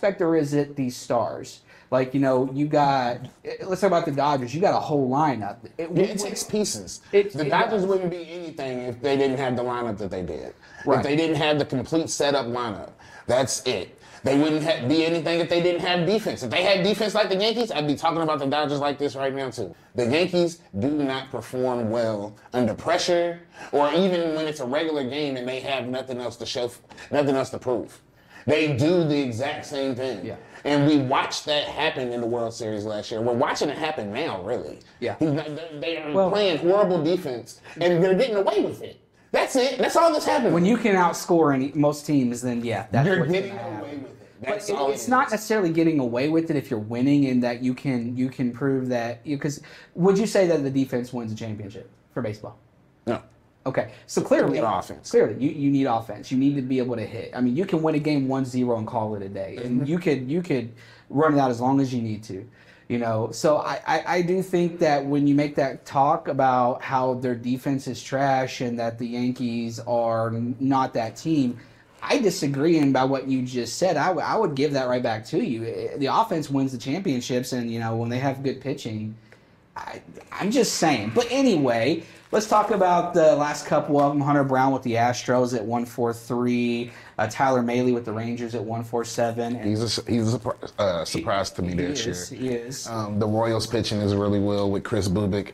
Or is it these stars? Like, you got, let's talk about the Dodgers. You got a whole lineup. It takes pieces. The Dodgers wouldn't be anything if they didn't have the lineup that they did. Right. If they didn't have the complete setup lineup, that's it. They wouldn't be anything if they didn't have defense. If they had defense like the Yankees, I'd be talking about the Dodgers like this right now too. The Yankees do not perform well under pressure, or even when it's a regular game and they have nothing else to show, nothing else to prove. They do the exact same thing. Yeah. And we watched that happen in the World Series last year. We're watching it happen now, really. Yeah. They are playing horrible defense, and they're getting away with it. That's it. That's all that's happening. When you can outscore most teams, then that's you're getting away with it. That's but it's not necessarily getting away with it if you're winning, in that you can prove that. Because would you say that the defense wins a championship for baseball? No. Okay, so clearly, you need offense. Clearly, you need offense. You need to be able to hit. I mean, you can win a game 1-0 and call it a day, and you could run it out as long as you need to. So I do think that when you make that talk about how their defense is trash and that the Yankees are not that team, I disagree. And by what you just said, I would give that right back to you. The offense wins the championships, and when they have good pitching, I'm just saying. But anyway, let's talk about the last couple of them. Hunter Brown with the Astros at 143. Tyler Mahle with the Rangers at 147. He's a surprise to me this year. He is. The Royals pitching is really well with Chris Bubik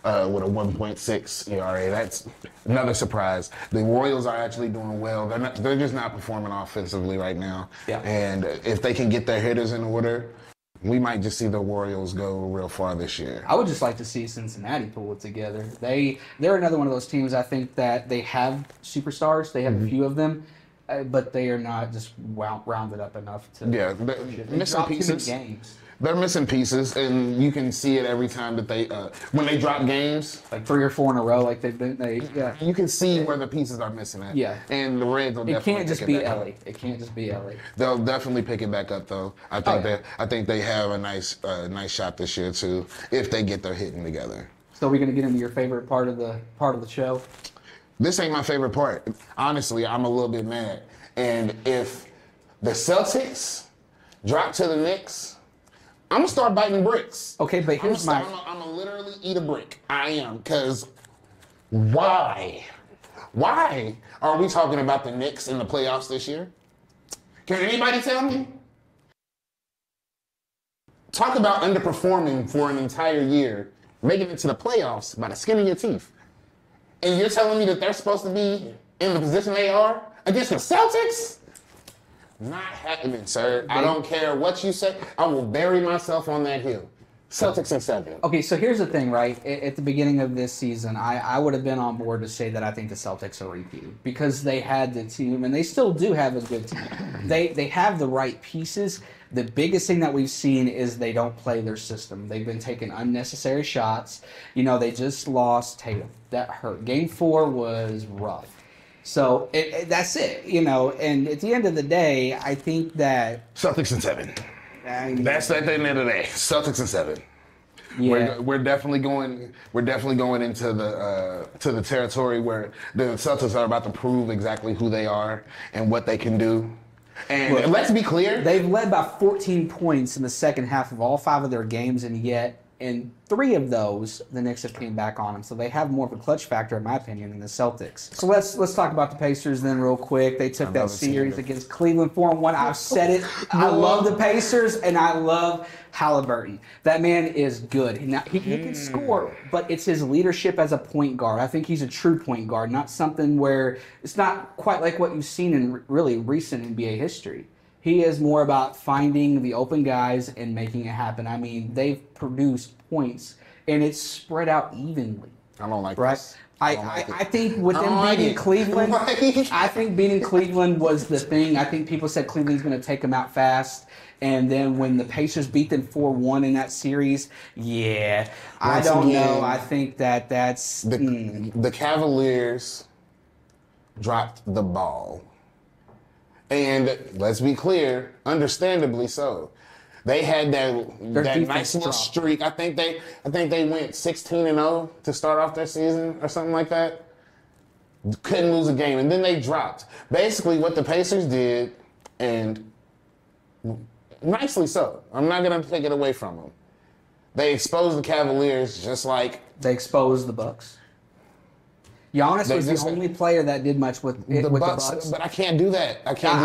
with a 1.6 ERA. That's another surprise. The Royals are actually doing well. They're just not performing offensively right now. Yeah. And if they can get their hitters in order, we might just see the Royals go real far this year. I would just like to see Cincinnati pull it together. They're another one of those teams. I think that they have superstars. They have a few of them, but they are not just rounded up enough to. Yeah, they're missing pieces. Games. They're missing pieces, and you can see it every time that they when they drop games, like 3 or 4 in a row, like they've been. You can see where the pieces are missing at. Yeah, and the Reds will definitely. It can't just be Ellie. It can't just be Ellie. They'll definitely pick it back up, though. I think they have a nice shot this year too, if they get their hitting together. So we're gonna get into your favorite part of the show. This ain't my favorite part. Honestly, I'm a little bit mad. And if the Celtics drop to the Knicks, I'm going to start biting bricks. Okay, but here's I'm going to literally eat a brick. I am, because why? Why are we talking about the Knicks in the playoffs this year? Can anybody tell me? Talk about underperforming for an entire year, making it to the playoffs by the skin of your teeth. And you're telling me that they're supposed to be in the position they are against the Celtics? Not happening, sir. I don't care what you say. I will bury myself on that hill. Celtics in 7. Okay, so here's the thing, right? At the beginning of this season, I would have been on board to say that I think the Celtics are repeating because they had the team, and they still do have a good team. They have the right pieces. The biggest thing that we've seen is they don't play their system. They've been taking unnecessary shots. They just lost Tatum. That hurt. Game 4 was rough. So that's it, and at the end of the day, I think that Celtics in 7. That's at the end of the day. Celtics in 7. Yeah. We're definitely going into the territory where the Celtics are about to prove exactly who they are and what they can do. And let's be clear, they've led by 14 points in the second half of all 5 of their games, and yet in 3 of those, the Knicks have came back on them. So they have more of a clutch factor, in my opinion, than the Celtics. So let's talk about the Pacers then real quick. They took that series against Cleveland 4-1. I've said it. I love the Pacers, and I love Halliburton. That man is good. He can score, but it's his leadership as a point guard. I think he's a true point guard, not something where it's not quite like what you've seen in really recent NBA history. He is more about finding the open guys and making it happen. I mean, they've produced points, and it's spread out evenly. I don't like right? this. I think with them beating Cleveland, I think beating Cleveland was the thing. I think people said Cleveland's going to take them out fast. And then when the Pacers beat them 4-1 in that series, I don't know. I think that's... The Cavaliers dropped the ball. And let's be clear, understandably so. They had that nice little streak. I think they went 16-0 to start off their season or something like that. Couldn't lose a game, and then they dropped. Basically, what the Pacers did, and Nicely so. I'm not going to take it away from them. They exposed the Cavaliers just like they exposed the Bucks. Giannis was the only player that did much with the Bucks. But I can't do that. I can't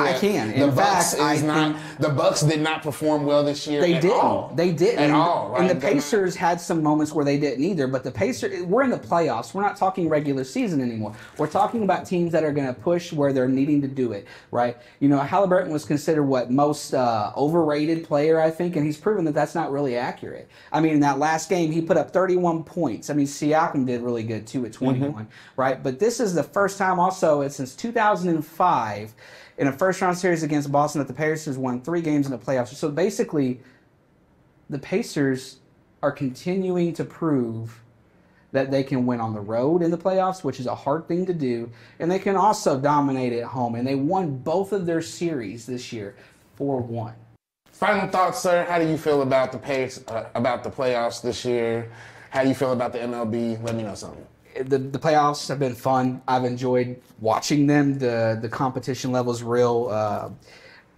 do that. I can. The Bucks did not perform well this year. They didn't. They didn't at all. Right? And the Pacers had some moments where they didn't either. But the Pacers, we're in the playoffs. We're not talking regular season anymore. We're talking about teams that are going to push where they're needing to do it. Right? You know, Halliburton was considered most overrated player, I think, and he's proven that that's not really accurate. I mean, in that last game, he put up 31 points. I mean, Siakam did really good too at 21. Right? But this is the first time also since 2005 in a first-round series against Boston that the Pacers won 3 games in the playoffs. So basically, the Pacers are continuing to prove that they can win on the road in the playoffs, which is a hard thing to do, and they can also dominate at home. And they won both of their series this year 4-1. Final thoughts, sir. How do you feel about the about the playoffs this year? How do you feel about the MLB? Let me know something. The playoffs have been fun. I've enjoyed watching them. The competition level is real.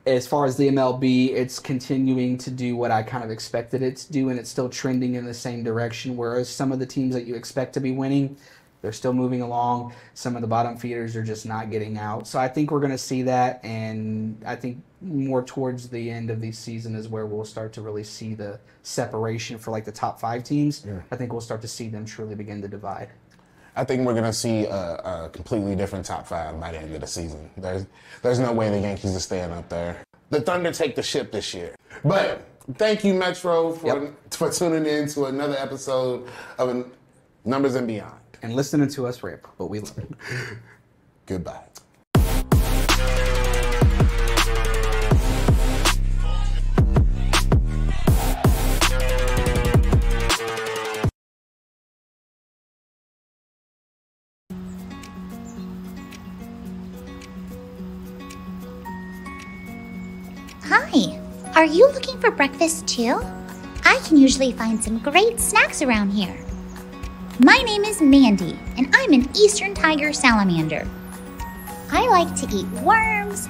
As far as the MLB, it's continuing to do what I kind of expected it to do, and it's still trending in the same direction, whereas some of the teams that you expect to be winning, they're still moving along. Some of the bottom feeders are just not getting out. So I think we're going to see that, and I think more towards the end of the season is where we'll start to really see the separation for like the top 5 teams. Yeah. I think we'll start to see them truly begin to divide. I think we're going to see a completely different top 5 by the end of the season. There's no way the Yankees are staying up there. The Thunder take the ship this year. But thank you, Metro, for tuning in to another episode of Numbers and Beyond. And listening to us rip, but we love it. Goodbye. Hi, are you looking for breakfast too? I can usually find some great snacks around here. My name is Mandy, and I'm an eastern tiger salamander. I like to eat worms,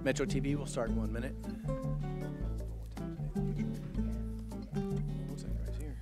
Metro TV will start in 1 minute. Looks like right here.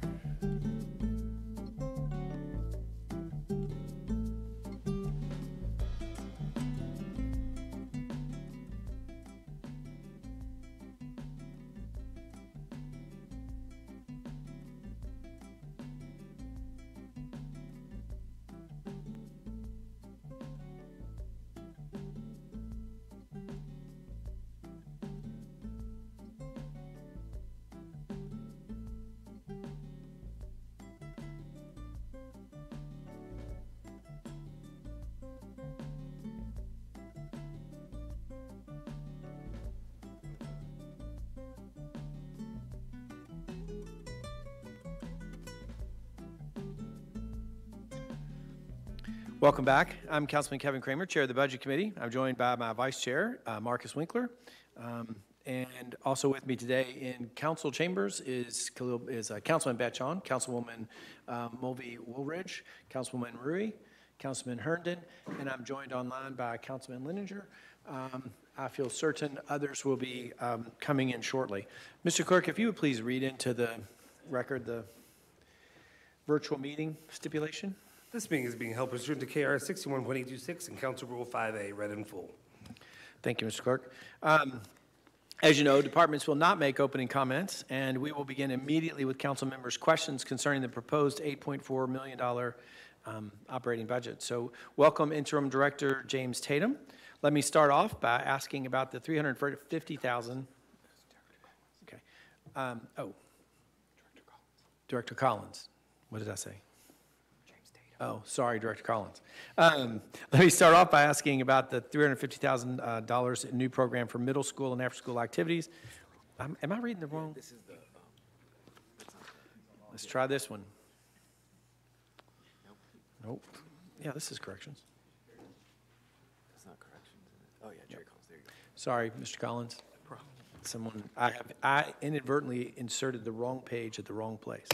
Welcome back. I'm Councilman Kevin Kramer, Chair of the Budget Committee. I'm joined by my Vice Chair, Marcus Winkler. And also with me today in council chambers is Councilman Batchon, Councilwoman Mulvey Woolridge, Councilwoman Rui, Councilman Herndon, and I'm joined online by Councilman Lininger. I feel certain others will be coming in shortly. Mr. Clerk, if you would please read into the record the virtual meeting stipulation. This meeting is being held pursuant to KR 61.826 and Council Rule 5A, read in full. Thank you, Mr. Clerk. As you know, departments will not make opening comments, and we will begin immediately with council members' questions concerning the proposed $8.4 million operating budget. So welcome Interim Director James Tatum. Let me start off by asking about the $350,000. Okay. Director Collins. What did I say? Oh, sorry, Director Collins. Let me start off by asking about the $350,000 new program for middle school and after-school activities. Am I reading the wrong? This is the. Let's try this one. Nope. Yeah, this is corrections. That's not corrections. Oh yeah, Jerry Collins. There you go. Sorry, Mr. Collins. Someone I inadvertently inserted the wrong page at the wrong place.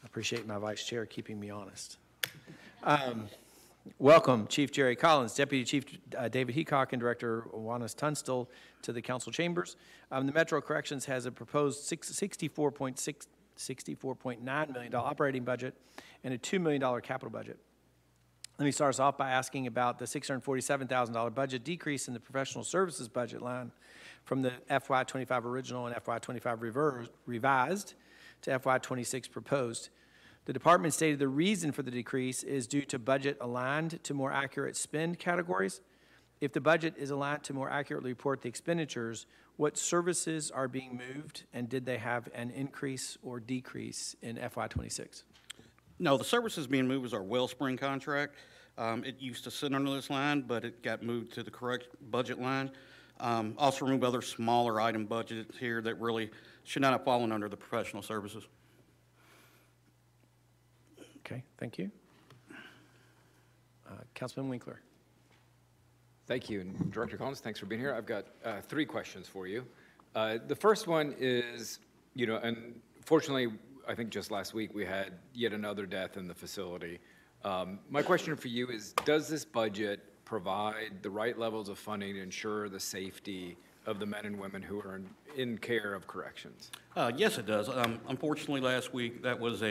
I appreciate my vice chair keeping me honest. Welcome, Chief Jerry Collins, Deputy Chief David Heacock, and Director Juanis Tunstall to the council chambers. The Metro Corrections has a proposed $64.9 million operating budget and a $2 million capital budget. Let me start us off by asking about the $647,000 budget decrease in the professional services budget line from the FY25 original and FY25 revised to FY26 proposed. The department stated the reason for the decrease is due to budget aligned to more accurate spend categories. If the budget is aligned to more accurately report the expenditures, what services are being moved, and did they have an increase or decrease in FY26? No, the services being moved is our Wellspring contract. It used to sit under this line, but it got moved to the correct budget line. Also remove other smaller item budgets here that really should not have fallen under the professional services. Okay, thank you. Councilman Winkler. Thank you, and Director Collins, thanks for being here. I've got 3 questions for you. The first one is, unfortunately, I think just last week we had yet another death in the facility. My question for you is, does this budget provide the right levels of funding to ensure the safety of the men and women who are in care of corrections? Yes, it does. Unfortunately, last week, that was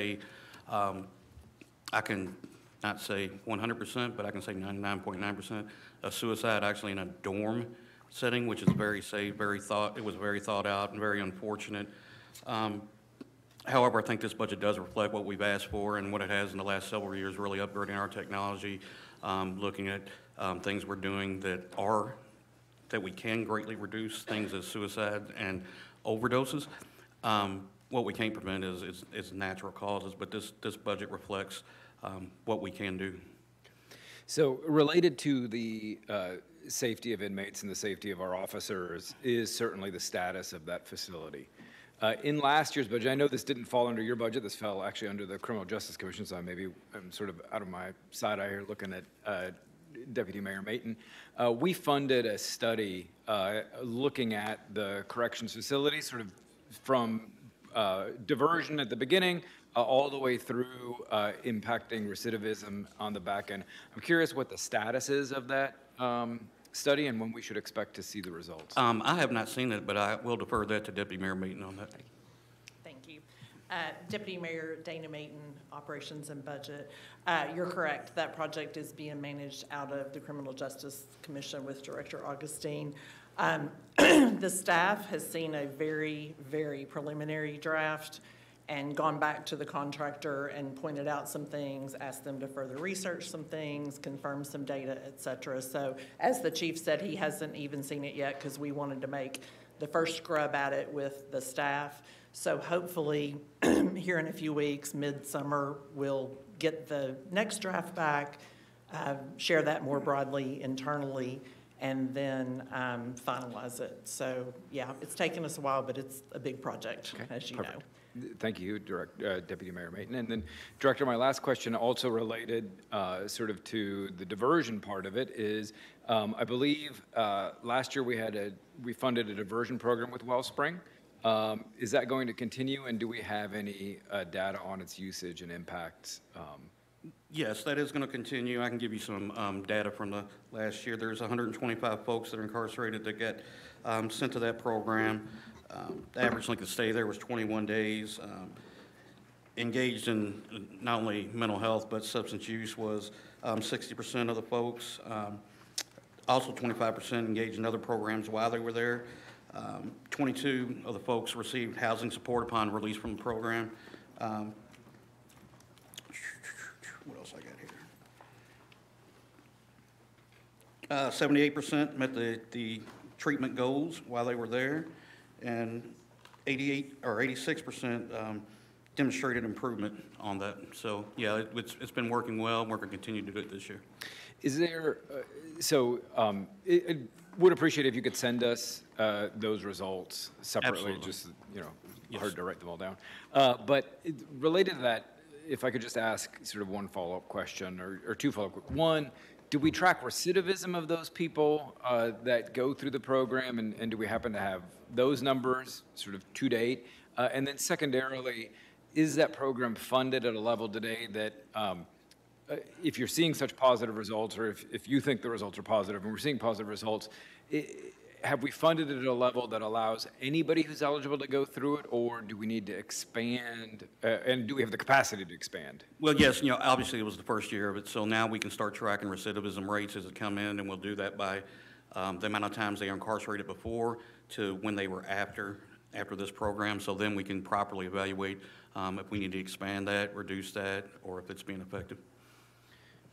I can not say 100%, but I can say 99.9% of suicide actually in a dorm setting, which is very safe, it was very thought out and very unfortunate. However, I think this budget does reflect what we've asked for and what it has in the last several years, really upgrading our technology, looking at things we're doing that we can greatly reduce, things as suicide and overdoses. What we can't prevent is natural causes, but this budget reflects what we can do. So related to the safety of inmates and the safety of our officers is certainly the status of that facility. In last year's budget, I know this didn't fall under your budget, this fell actually under the Criminal Justice Commission, so maybe I'm sort of out of my side eye here looking at Deputy Mayor Mayton. We funded a study looking at the corrections facility, sort of from diversion at the beginning all the way through impacting recidivism on the back end. I'm curious what the status is of that study and when we should expect to see the results? I have not seen it, but I will defer that to Deputy Mayor Meaton on that. Thank you. Deputy Mayor Dana Meaton, Operations and Budget. You're correct. That project is being managed out of the Criminal Justice Commission with Director Augustine. The staff has seen a very, very preliminary draft and gone back to the contractor and pointed out some things, asked them to further research some things, confirm some data, et cetera. So as the chief said, he hasn't even seen it yet because we wanted to make the first scrub at it with the staff. So hopefully here in a few weeks, midsummer, we'll get the next draft back, share that more broadly internally, and then finalize it. So yeah, it's taken us a while, but it's a big project, as you know. Thank you, Deputy Mayor Meaton. And then, Director, my last question, also related sort of to the diversion part of it, is I believe last year we funded a diversion program with Wellspring. Is that going to continue, and do we have any data on its usage and impacts? Yes, that is going to continue. I can give you some data from the last year. There's 125 folks that are incarcerated that get sent to that program. The average length of stay there was 21 days. Engaged in not only mental health but substance use was 60% of the folks. Also 25% engaged in other programs while they were there. 22 of the folks received housing support upon release from the program. What else I got here? 78% met the treatment goals while they were there, and 86% demonstrated improvement on that. So yeah, it's been working well. We're going to continue to do it this year. Is there, would appreciate if you could send us those results separately. Absolutely. Just, Yes. hard to write them all down. But related to that, if I could just ask sort of one follow-up question or two follow-up. One, do we track recidivism of those people that go through the program, and do we happen to have those numbers sort of to date? And then secondarily, is that program funded at a level today that if you're seeing such positive results, or if you think the results are positive and we're seeing positive results, have we funded it at a level that allows anybody who's eligible to go through it, or do we need to expand, and do we have the capacity to expand? Well, yes, obviously it was the first year of it, so now we can start tracking recidivism rates as it come in, and we'll do that by the amount of times they are incarcerated before to when they were after this program, so then we can properly evaluate if we need to expand that, reduce that, or if it's being effective.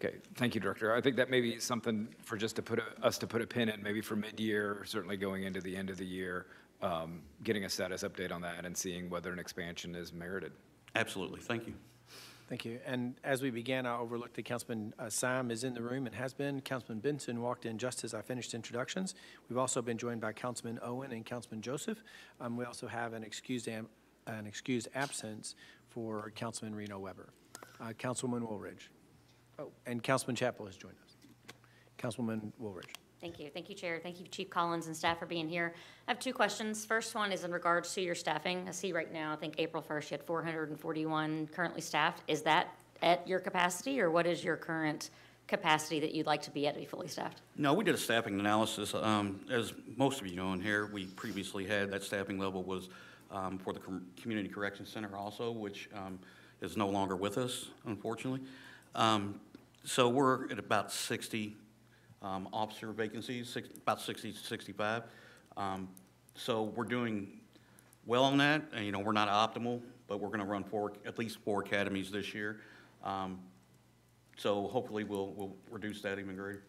Okay, thank you, Director. I think that may be something for just to put us to put a pin in, maybe for mid-year, certainly going into the end of the year, getting a status update on that and seeing whether an expansion is merited. Absolutely, thank you. Thank you. And as we began, I overlooked that Councilman Sam is in the room and has been. Councilman Benson walked in just as I finished introductions. We've also been joined by Councilman Owen and Councilman Joseph. We also have an excused absence for Councilman Reno Weber. Councilwoman Woolridge. Oh, and Councilman Chappell has joined us. Councilwoman Woolridge. Thank you. Thank you, Chair. Thank you, Chief Collins and staff for being here. I have two questions. First one is in regards to your staffing. I see right now, I think April 1st, you had 441 currently staffed. Is that at your capacity, or what is your current capacity that you'd like to be at to be fully staffed? No, we did a staffing analysis. As most of you know in here, we previously had that staffing level was for the Community Correction Center also, which is no longer with us, unfortunately. So we're at about 60 officer vacancies, about 60 to 65. So we're doing well on that. And, we're not optimal, but we're going to run at least 4 academies this year. So hopefully we'll reduce that even greater.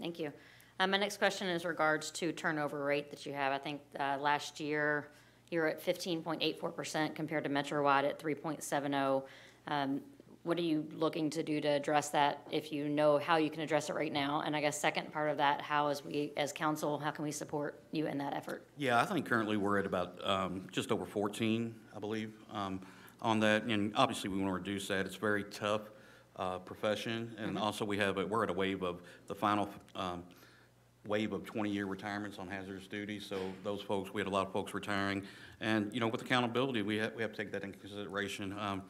Thank you. My next question is regards to turnover rate that you have. I think last year you're at 15.84% compared to Metro-wide at 3.70. What are you looking to do to address that, if you know how you can address it right now? And I guess second part of that, how as council, how can we support you in that effort? Yeah, I think currently we're at about just over 14, I believe, on that. And obviously we want to reduce that. It's a very tough profession. And also we're at a wave of the final wave of 20-year retirements on hazardous duty. So those folks, we had a lot of folks retiring. And, with accountability, we have to take that into consideration.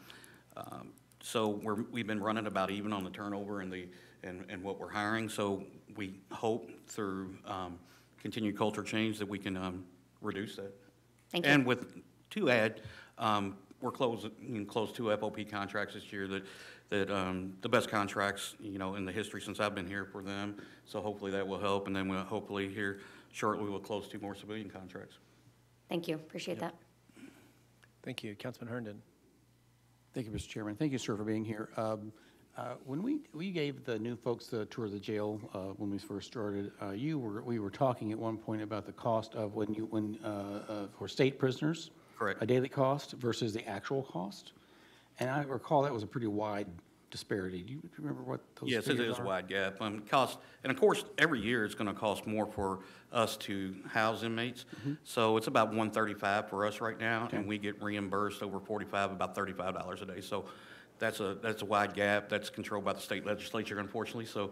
So we've been running about even on the turnover and and what we're hiring. So we hope through continued culture change that we can reduce that. Thank you. And to add, we're close two FOP contracts this year that the best contracts, in the history since I've been here for them. So hopefully that will help. And then we'll hopefully here shortly we'll close 2 more civilian contracts. Thank you. Appreciate that. Thank you. Councilman Herndon. Thank you, Mr. Chairman. Thank you, sir, for being here. When we gave the new folks the tour of the jail when we first started, we were talking at one point about the cost of for state prisoners, correct, a daily cost versus the actual cost, and I recall that was a pretty wide disparity. Do you remember what those Yes, it figures is a are? wide gap. Cost, and of course, every year it's going to cost more for us to house inmates. So it's about $135 for us right now, and we get reimbursed over 45, about $35 a day. So that's a wide gap. That's controlled by the state legislature, unfortunately. So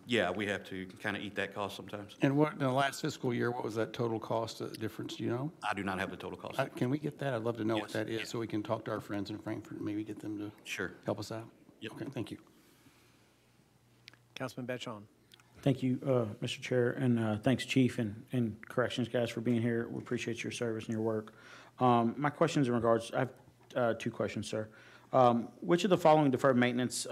yeah, we have to kind of eat that cost sometimes. And what in the last fiscal year, what was that total cost difference? Do you know? I do not have the total cost. Can we get that? I'd love to know what Yes, that is, yeah. so we can talk to our friends in Frankfurt and maybe get them to Sure. help us out. Yep. Okay, thank you. Councilman Batchon. Thank you, Mr. Chair, and thanks, Chief and Corrections guys for being here. We appreciate your service and your work. My questions in regards, I have 2 questions, sir. Which of the following deferred maintenance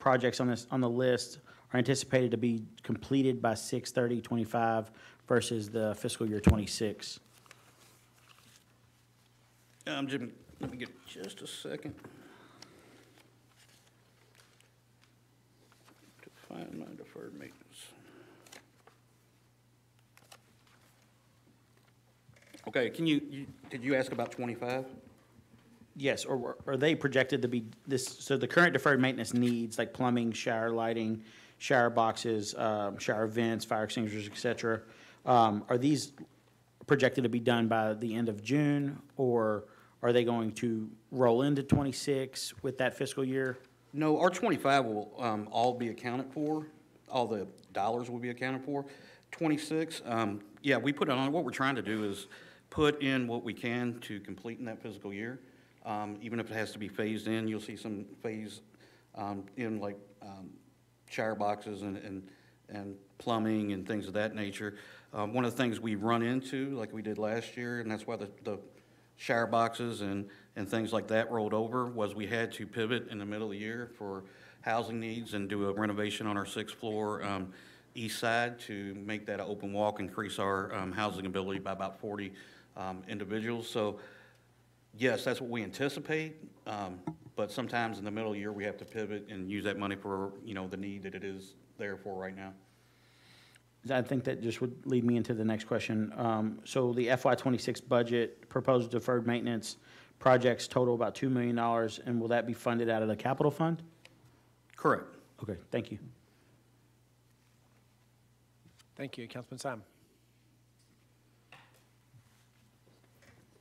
projects on the list are anticipated to be completed by 6/30/25 versus the fiscal year 26? Jim, let me get just a second to find my deferred maintenance. Okay, did you ask about 25? Yes, or are they projected to be this, so the current deferred maintenance needs, like plumbing, shower lighting, shower boxes, shower vents, fire extinguishers, et cetera, are these projected to be done by the end of June, or are they going to roll into 26 with that fiscal year? No, our 25 will all be accounted for. All the dollars will be accounted for. 26, yeah, we put it on. What we're trying to do is put in what we can to complete in that fiscal year. Even if it has to be phased in, you'll see some phase in like shower boxes and plumbing and things of that nature. One of the things we run into, like we did last year, and that's why the shower boxes and things like that rolled over, was we had to pivot in the middle of the year for housing needs and do a renovation on our 6th floor east side to make that an open walk, increase our housing ability by about 40 individuals. So yes, that's what we anticipate, but sometimes in the middle of the year we have to pivot and use that money for the need that it is there for right now. I think that just would lead me into the next question. So the FY26 budget, proposed deferred maintenance projects total about $2 million, and will that be funded out of the capital fund? Correct. Okay, thank you. Thank you. Councilman Simon.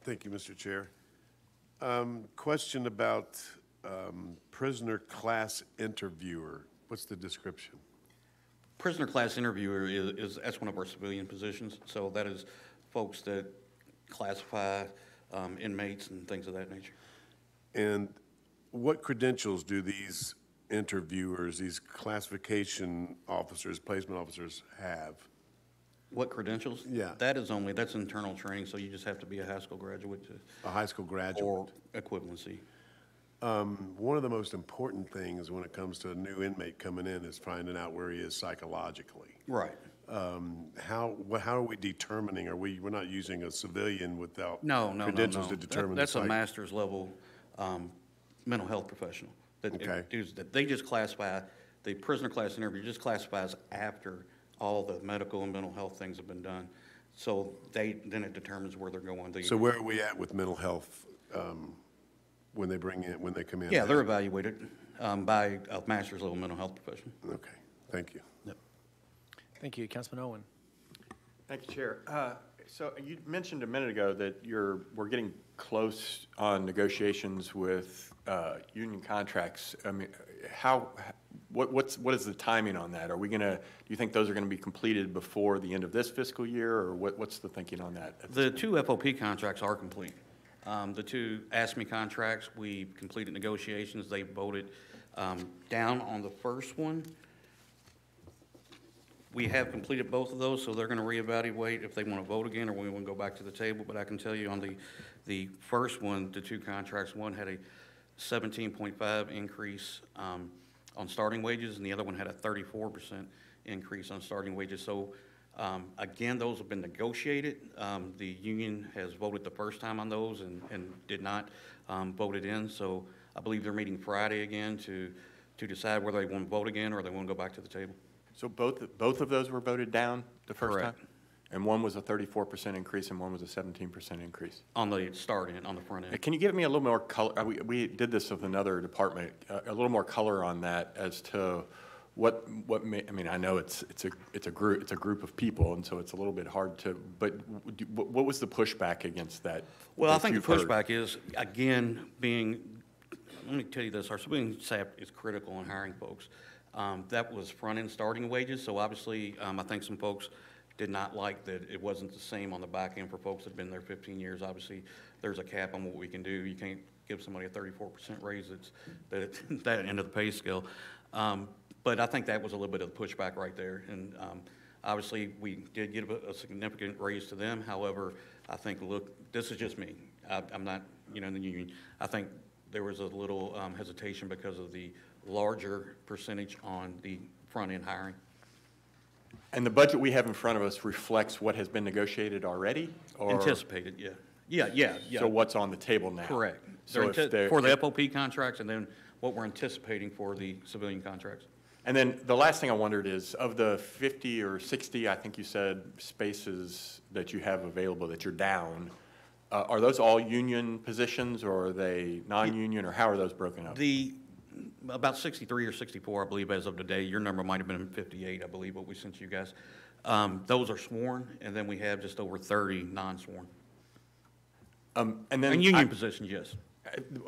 Thank you, Mr. Chair. Question about prisoner class interviewer. What's the description? Prisoner class interviewer that's one of our civilian positions. So that is folks that classify inmates and things of that nature. And what credentials do these interviewers, these classification officers, placement officers have? What credentials? Yeah. That's internal training, so you just have to be a high school graduate A high school graduate. or equivalency. One of the most important things when it comes to a new inmate coming in is finding out where he is psychologically. Right. How are we determining? We're not using a civilian without No. credentials to determine That's the a master's level mental health professional. They just classify, the prisoner class interview just classifies after all the medical and mental health things have been done. So then it determines where they're going. So where are we at with mental health when they come in? Yeah, they're evaluated by a master's level mental health professional. Okay, thank you. Yep. Thank you. Councilman Owen. Thank you, Chair. So you mentioned a minute ago that we're getting close on negotiations with union contracts. I mean, what is the timing on that? Do you think those are going to be completed before the end of this fiscal year, or what's the thinking on that? The 2 FOP contracts are complete. The 2 ASME contracts, we completed negotiations. They voted Down on the first one, we have completed both of those, so they're going to reevaluate if they want to vote again or we want to go back to the table. But I can tell you on the first one, the two contracts, one had a 17.5 increase on starting wages, and the other one had a 34% increase on starting wages. So again, those have been negotiated. The union has voted the first time on those and did not vote it in. So I believe they're meeting Friday again to decide whether they want to vote again or they want to go back to the table. So both of those were voted down the first Correct. time? And one was a 34% increase and one was a 17% increase? On the start end, on the front end. Can you give me a little more color? We did this with another department, a little more color on that as to what I mean, I know it's a group of people, and so it's a little bit hard to, but what was the pushback against that? Well, I think the pushback is, again, let me tell you this, our civilian staff is critical in hiring folks. That was front-end starting wages, so obviously I think some folks did not like that it wasn't the same on the back end for folks that have been there 15 years. Obviously, there's a cap on what we can do. You can't give somebody a 34% raise that's that end of the pay scale. But I think that was a little bit of the pushback right there. And obviously, we did give a significant raise to them. However, I think, look, this is just me. I'm not, in the union. I think there was a little hesitation because of the larger percentage on the front-end hiring. And the budget we have in front of us reflects what has been negotiated already? Or? Anticipated, yeah. Yeah. So what's on the table now? Correct. So for the FOP contracts and then what we're anticipating for the civilian contracts. And then the last thing I wondered is, of the 50 or 60, I think you said, spaces that you have available that you're down, are those all union positions or are they non-union, or how are those broken up? About 63 or 64, I believe, as of today. Your number might have been 58, I believe, what we sent you guys. Those are sworn, and then we have just over 30 non-sworn. And union positions, yes.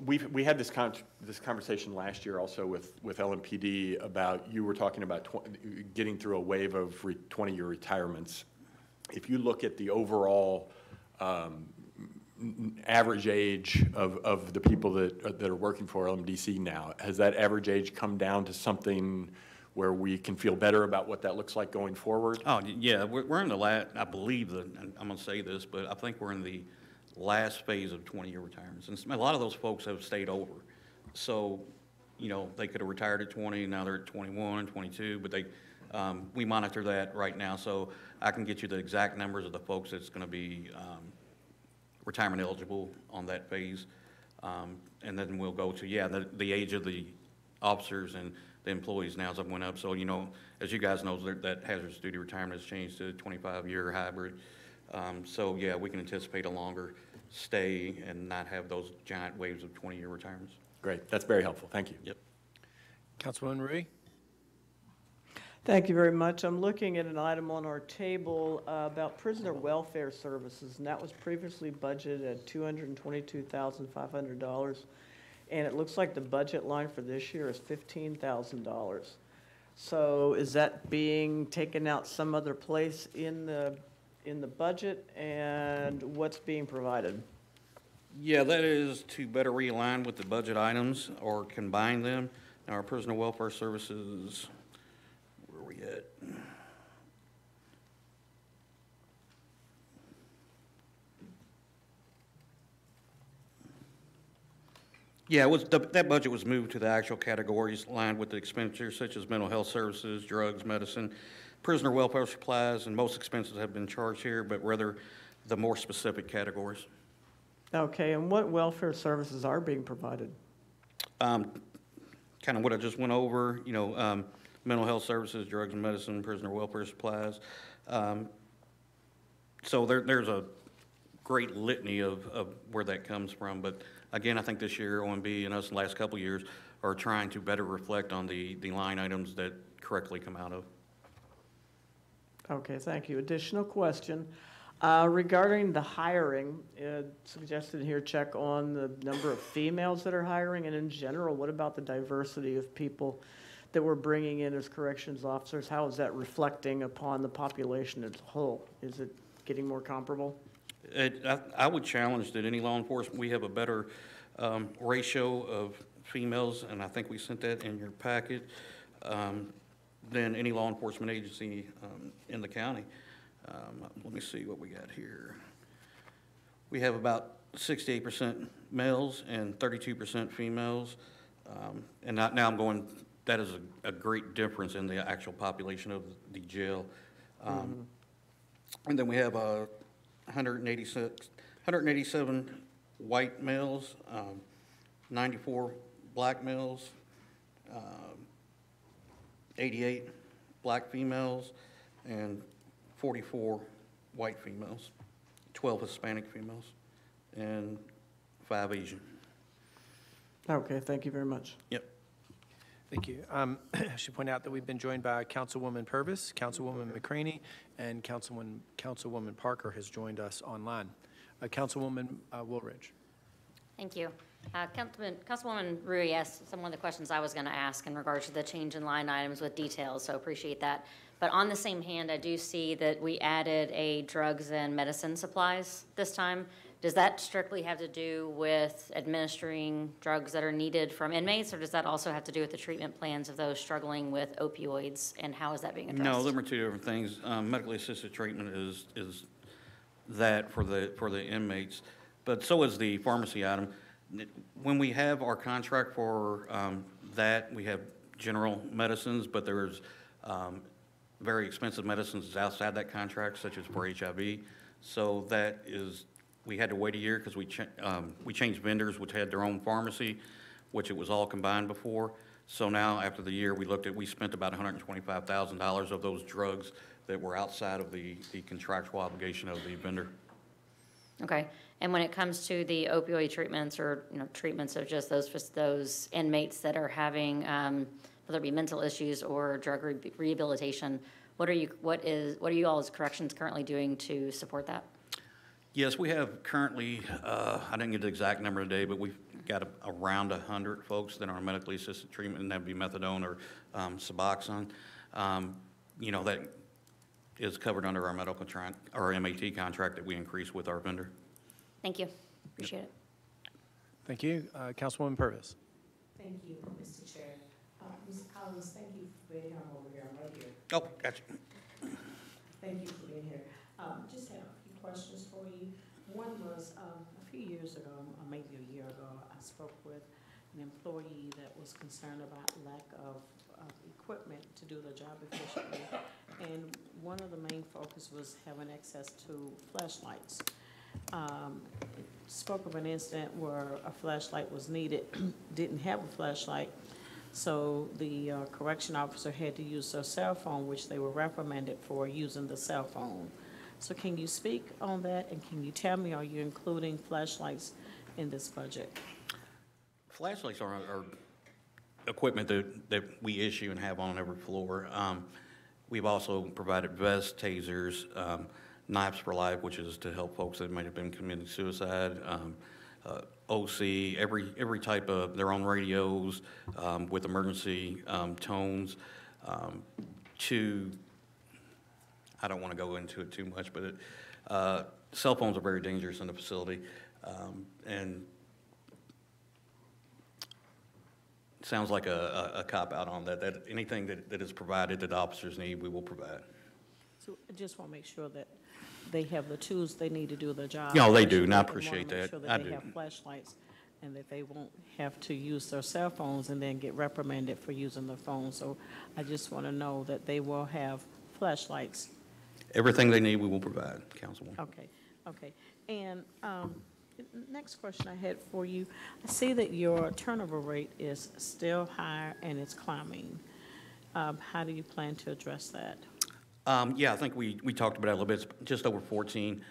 We had this conversation last year also with LMPD about, you were talking about getting through a wave of 20-year retirements. If you look at the overall average age of the people that are working for LMDC now, has that average age come down to something where we can feel better about what that looks like going forward? Oh, yeah, we're in the last, I believe, and I'm going to say this, but I think we're in the last phase of 20-year retirements. And a lot of those folks have stayed over. So, they could have retired at 20, now they're at 21, 22, but we monitor that right now. So I can get you the exact numbers of the folks that's going to be retirement eligible on that phase. And then we'll go to, the age of the officers and the employees now as it went up. So, as you guys know, that hazardous duty retirement has changed to a 25-year hybrid. So, we can anticipate a longer stay and not have those giant waves of 20-year retirements. Great. That's very helpful. Thank you. Yep. Councilwoman Rui? Thank you very much. I'm looking at an item on our table about prisoner welfare services, and that was previously budgeted at $222,500. And it looks like the budget line for this year is $15,000. So is that being taken out some other place in the budget, and what's being provided? Yeah, that is to better realign with the budget items or combine them. Now, our prisoner welfare services, where are we at? Yeah, that budget was moved to the actual categories aligned with the expenditures such as mental health services, drugs, medicine, prisoner welfare supplies, and most expenses have been charged here, but rather the more specific categories. Okay, and what welfare services are being provided? Kind of what I just went over, mental health services, drugs and medicine, prisoner welfare supplies. So there's a great litany of where that comes from, but again, I think this year OMB and us the last couple of years are trying to better reflect on the line items that correctly come out of. Okay, thank you. Additional question. Regarding the hiring, suggested here check on the number of females that are hiring, and in general, what about the diversity of people that we're bringing in as corrections officers? How is that reflecting upon the population as a whole? Is it getting more comparable? I would challenge that any law enforcement, we have a better ratio of females, and I think we sent that in your packet, than any law enforcement agency in the county. Let me see what we got here. We have about 68% males and 32% females. And now I'm going, that is a great difference in the actual population of the jail. And then we have 187 white males, 94 black males, 88 black females, and 44 white females, 12 Hispanic females, and 5 Asian. Okay, thank you very much. Yep. Thank you. I should point out that we've been joined by Councilwoman Purvis, Councilwoman McCraney, and Councilwoman Parker has joined us online. Councilwoman Woolridge. Thank you. Councilwoman Rui asked some of the questions I was going to ask in regards to the change in line items with details, so appreciate that. But on the same hand, I do see that we added a drugs and medicine supplies this time. Does that strictly have to do with administering drugs that are needed from inmates, or does that also have to do with the treatment plans of those struggling with opioids, and how is that being addressed? No, them are two different things. Medically assisted treatment is that for the inmates, but so is the pharmacy item. When we have our contract for that, we have general medicines, but there's very expensive medicines outside that contract, such as for HIV. So that is, we had to wait a year because we changed vendors which had their own pharmacy, which it was all combined before. So now after the year, we spent about $125,000 of those drugs that were outside of the contractual obligation of the vendor. Okay. And when it comes to the opioid treatments, or treatments of just those inmates that are having whether it be mental issues or drug rehabilitation, what are you all as corrections currently doing to support that? Yes, we have currently, I didn't get the exact number today, but we've got around 100 folks that are on medically assisted treatment, and that would be methadone or Suboxone. That is covered under our medical our MAT contract that we increased with our vendor. Thank you. Appreciate it. Thank you. Councilwoman Purvis. Thank you, Mr. Chair. Mr. Collins, thank you for being over here. I'm right here. Oh, gotcha. Thank you for being here. Just have a few questions for you. One was a few years ago, or maybe a year ago, I spoke with an employee that was concerned about lack of equipment to do the job efficiently. And one of the main focus was having access to flashlights. Spoke of an incident where a flashlight was needed, didn't have a flashlight, so the correction officer had to use their cell phone, which they were reprimanded for using the cell phone. So can you speak on that, and can you tell me, are you including flashlights in this budget? Flashlights are equipment that we issue and have on every floor. We've also provided vests, tasers, Knives for Life, which is to help folks that might have been committing suicide, OC, every type of their own radios with emergency tones. I don't want to go into it too much, but cell phones are very dangerous in the facility, and it sounds like a cop-out on that. That anything that is provided that the officers need, we will provide. So I just want to make sure that they have the tools they need to do their job. No, they do, and I appreciate that. I do. They have flashlights, and that they won't have to use their cell phones and then get reprimanded for using their phones. So I just want to know that they will have flashlights. Everything they need, we will provide, Councilwoman. Okay. And next question I had for you, I see that your turnover rate is still high and it's climbing. How do you plan to address that? Yeah, I think we talked about it a little bit. It's just over 14.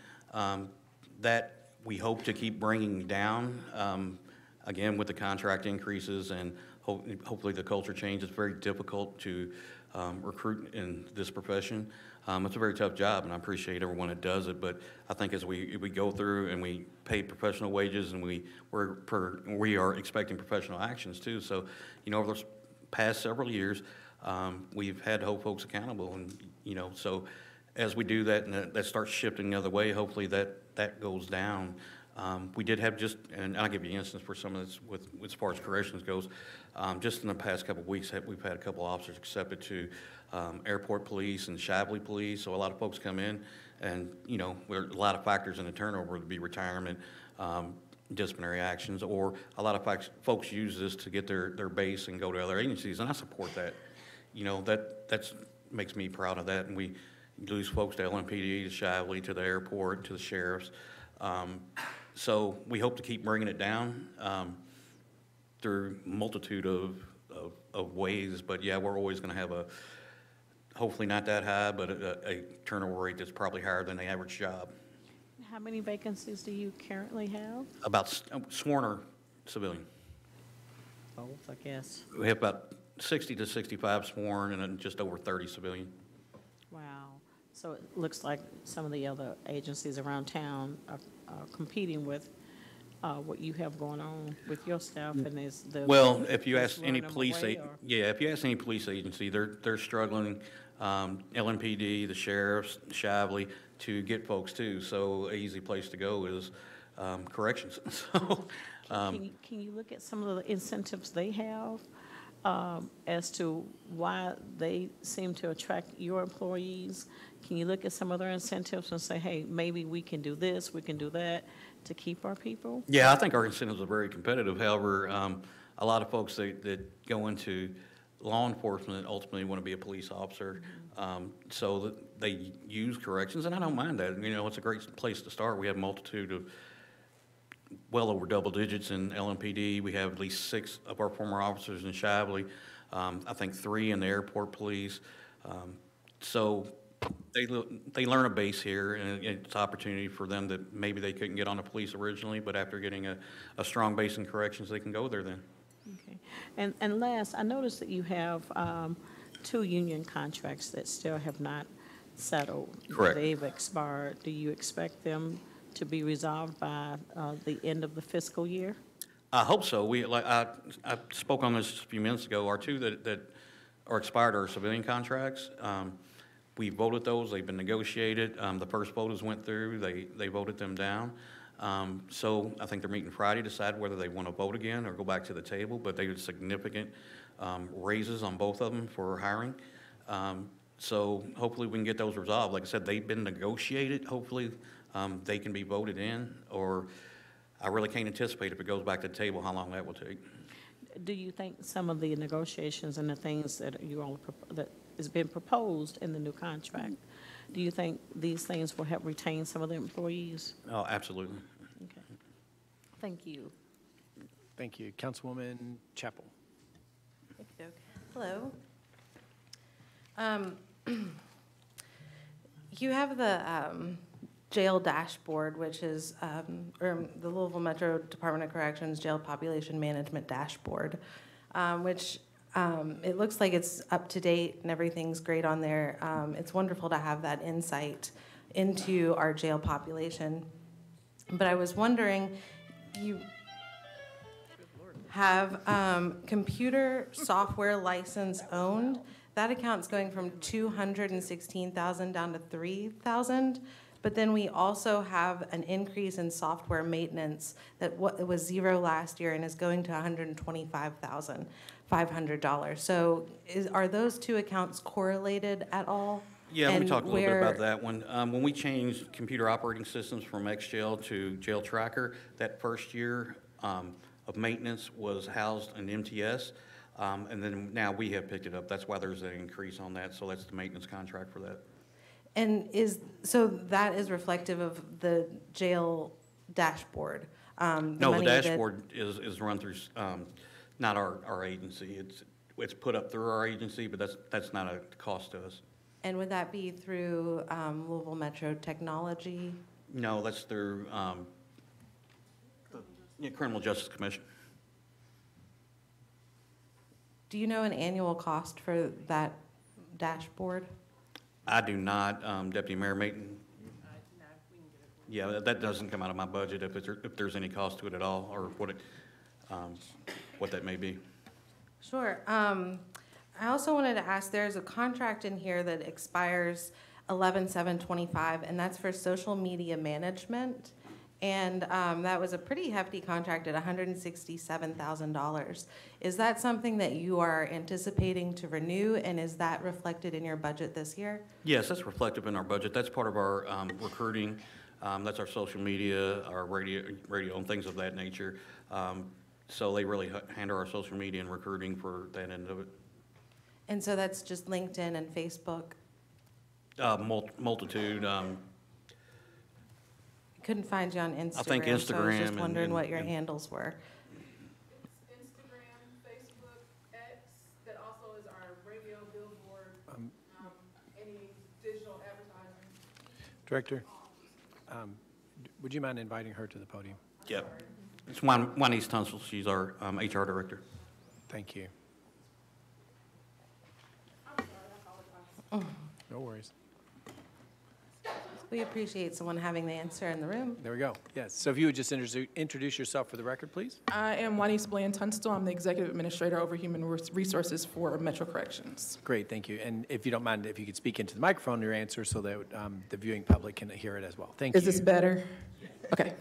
That we hope to keep bringing down, again, with the contract increases and hopefully the culture change. It's very difficult to recruit in this profession. It's a very tough job, and I appreciate everyone that does it, but I think as we go through and we pay professional wages and we are expecting professional actions too. So, over the past several years, we've had to hold folks accountable, and so as we do that and that starts shifting the other way, hopefully that goes down. We did have just, and I'll give you an instance for some of this with as far as corrections goes. Just in the past couple of weeks, we've had a couple of officers accepted to airport police and Shapley police. So a lot of folks come in, and you know, there are a lot of factors in the turnover to be retirement, disciplinary actions, or a lot of folks use this to get their base and go to other agencies, and I support that. You know, that's makes me proud of that, and we lose folks to LMPD, to Shapley, to the airport, to the sheriffs. So we hope to keep bringing it down through a multitude of ways, but yeah, we're always going to have hopefully not that high, but a turnover rate that's probably higher than the average job. How many vacancies do you currently have? About sworn or civilian? Both, I guess. We have about 60 to 65 sworn and then just over 30 civilian. Wow. So it looks like some of the other agencies around town are competing with what you have going on with your staff, and is the well, if you ask any police, if you ask any police agency, they're struggling. LMPD, the sheriffs, Shapley, to get folks too. So an easy place to go is corrections. So, can you look at some of the incentives they have as to why they seem to attract your employees? Can you look at some other incentives and say, hey, maybe we can do this, we can do that to keep our people? Yeah, I think our incentives are very competitive. However, a lot of folks that go into law enforcement ultimately want to be a police officer, so that they use corrections, and I don't mind that. You know, it's a great place to start. We have a multitude of well over double digits in LMPD. We have at least 6 of our former officers in Shapley. I think 3 in the airport police. So they learn a base here, and it's an opportunity for them that maybe they couldn't get on the police originally, but after getting a strong base in corrections, they can go there then. Okay. And last, I noticed that you have 2 union contracts that still have not settled. Correct. They've expired. Do you expect them to be resolved by the end of the fiscal year? I hope so. I spoke on this a few minutes ago. Our 2 that are expired are civilian contracts. We voted those. They've been negotiated. The first voters went through. They voted them down. So I think they're meeting Friday to decide whether they want to vote again or go back to the table. But they had significant raises on both of them for hiring. So hopefully we can get those resolved. Like I said, they've been negotiated. Hopefully they can be voted in, or I really can't anticipate if it goes back to the table how long that will take. Do you think some of the negotiations and the things that that has been proposed in the new contract, do you think these things will help retain some of the employees? Oh, absolutely. Okay. Thank you. Thank you. Councilwoman Chapel. Hello. You have the jail dashboard, which is or the Louisville Metro Department of Corrections Jail Population Management Dashboard, which it looks like it's up to date and everything's great on there. It's wonderful to have that insight into our jail population. But I was wondering, you have computer software license owned. That account's going from $216,000 down to $3,000. But then we also have an increase in software maintenance that it was 0 last year and is going to $125,500. So are those 2 accounts correlated at all? Yeah, let me talk a little bit about that one. When we changed computer operating systems from XJail to Jail Tracker, that first year of maintenance was housed in MTS, and then now we have picked it up. That's why there's an increase on that, so that's the maintenance contract for that. And so that is reflective of the jail dashboard? No, the dashboard is run through, not our agency. It's put up through our agency, but that's not a cost to us. And would that be through Louisville Metro Technology? No, that's through the Criminal Justice Commission. Do you know an annual cost for that dashboard? I do not. Deputy Mayor Mayton. Yeah, that doesn't come out of my budget if there's any cost to it at all, or what that may be. Sure. I also wanted to ask, there's a contract in here that expires 11/7/25, and that's for social media management. And that was a pretty hefty contract at $167,000. Is that something that you are anticipating to renew, and is that reflected in your budget this year? Yes, that's reflective in our budget. That's part of our recruiting. That's our social media, our radio, and things of that nature. So they really handle our social media and recruiting for that end of it. And so that's just LinkedIn and Facebook? Multitude. Couldn't find you on Instagram. I think Instagram. So I was just wondering what your handles were. Instagram, Facebook, X, that also is our radio, billboard, any digital advertising. Director, would you mind inviting her to the podium? Yep. It's Juanice Tunsil. She's our HR director. Thank you. No worries. We appreciate someone having the answer in the room. There we go. Yes. So if you would just introduce yourself for the record, please. I am Juanice Bland-Tunstall. I'm the Executive Administrator over Human Resources for Metro Corrections. Great, thank you. And if you don't mind, if you could speak into the microphone your answer so that the viewing public can hear it as well. Thank you. Is this better? Okay.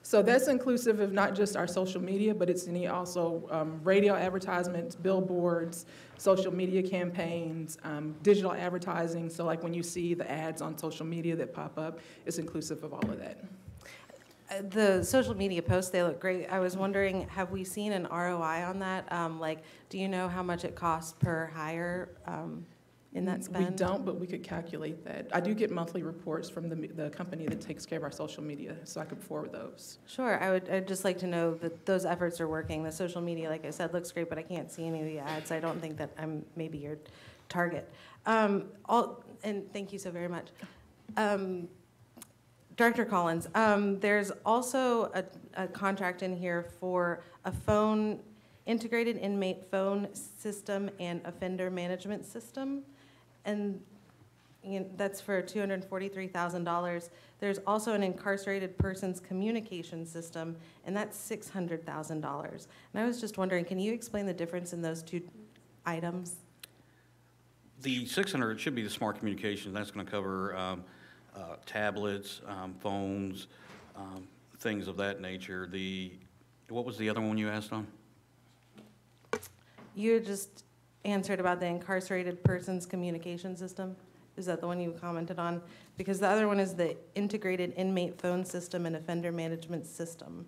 So that's inclusive of not just our social media, but it's any also radio advertisements, billboards, social media campaigns, digital advertising. So like when you see the ads on social media that pop up, it's inclusive of all of that. The social media posts, they look great. I was wondering, have we seen an ROI on that? Like, do you know how much it costs per hire in that spend? We don't, but we could calculate that. I do get monthly reports from the company that takes care of our social media, so I could forward those. Sure, I'd just like to know that those efforts are working. The social media, like I said, looks great, but I can't see any of the ads. I don't think that I'm maybe your target. And thank you so very much. Director Collins, there's also a contract in here for a integrated inmate phone system and offender management system. And that's for $243,000. There's also an incarcerated person's communication system, and that's $600,000. And I was just wondering, can you explain the difference in those two items? The 600 should be the smart communication. That's going to cover tablets, phones, things of that nature. What was the other one you asked on? You just answered about the incarcerated person's communication system. Is that the one you commented on? Because the other one is the integrated inmate phone system and offender management system.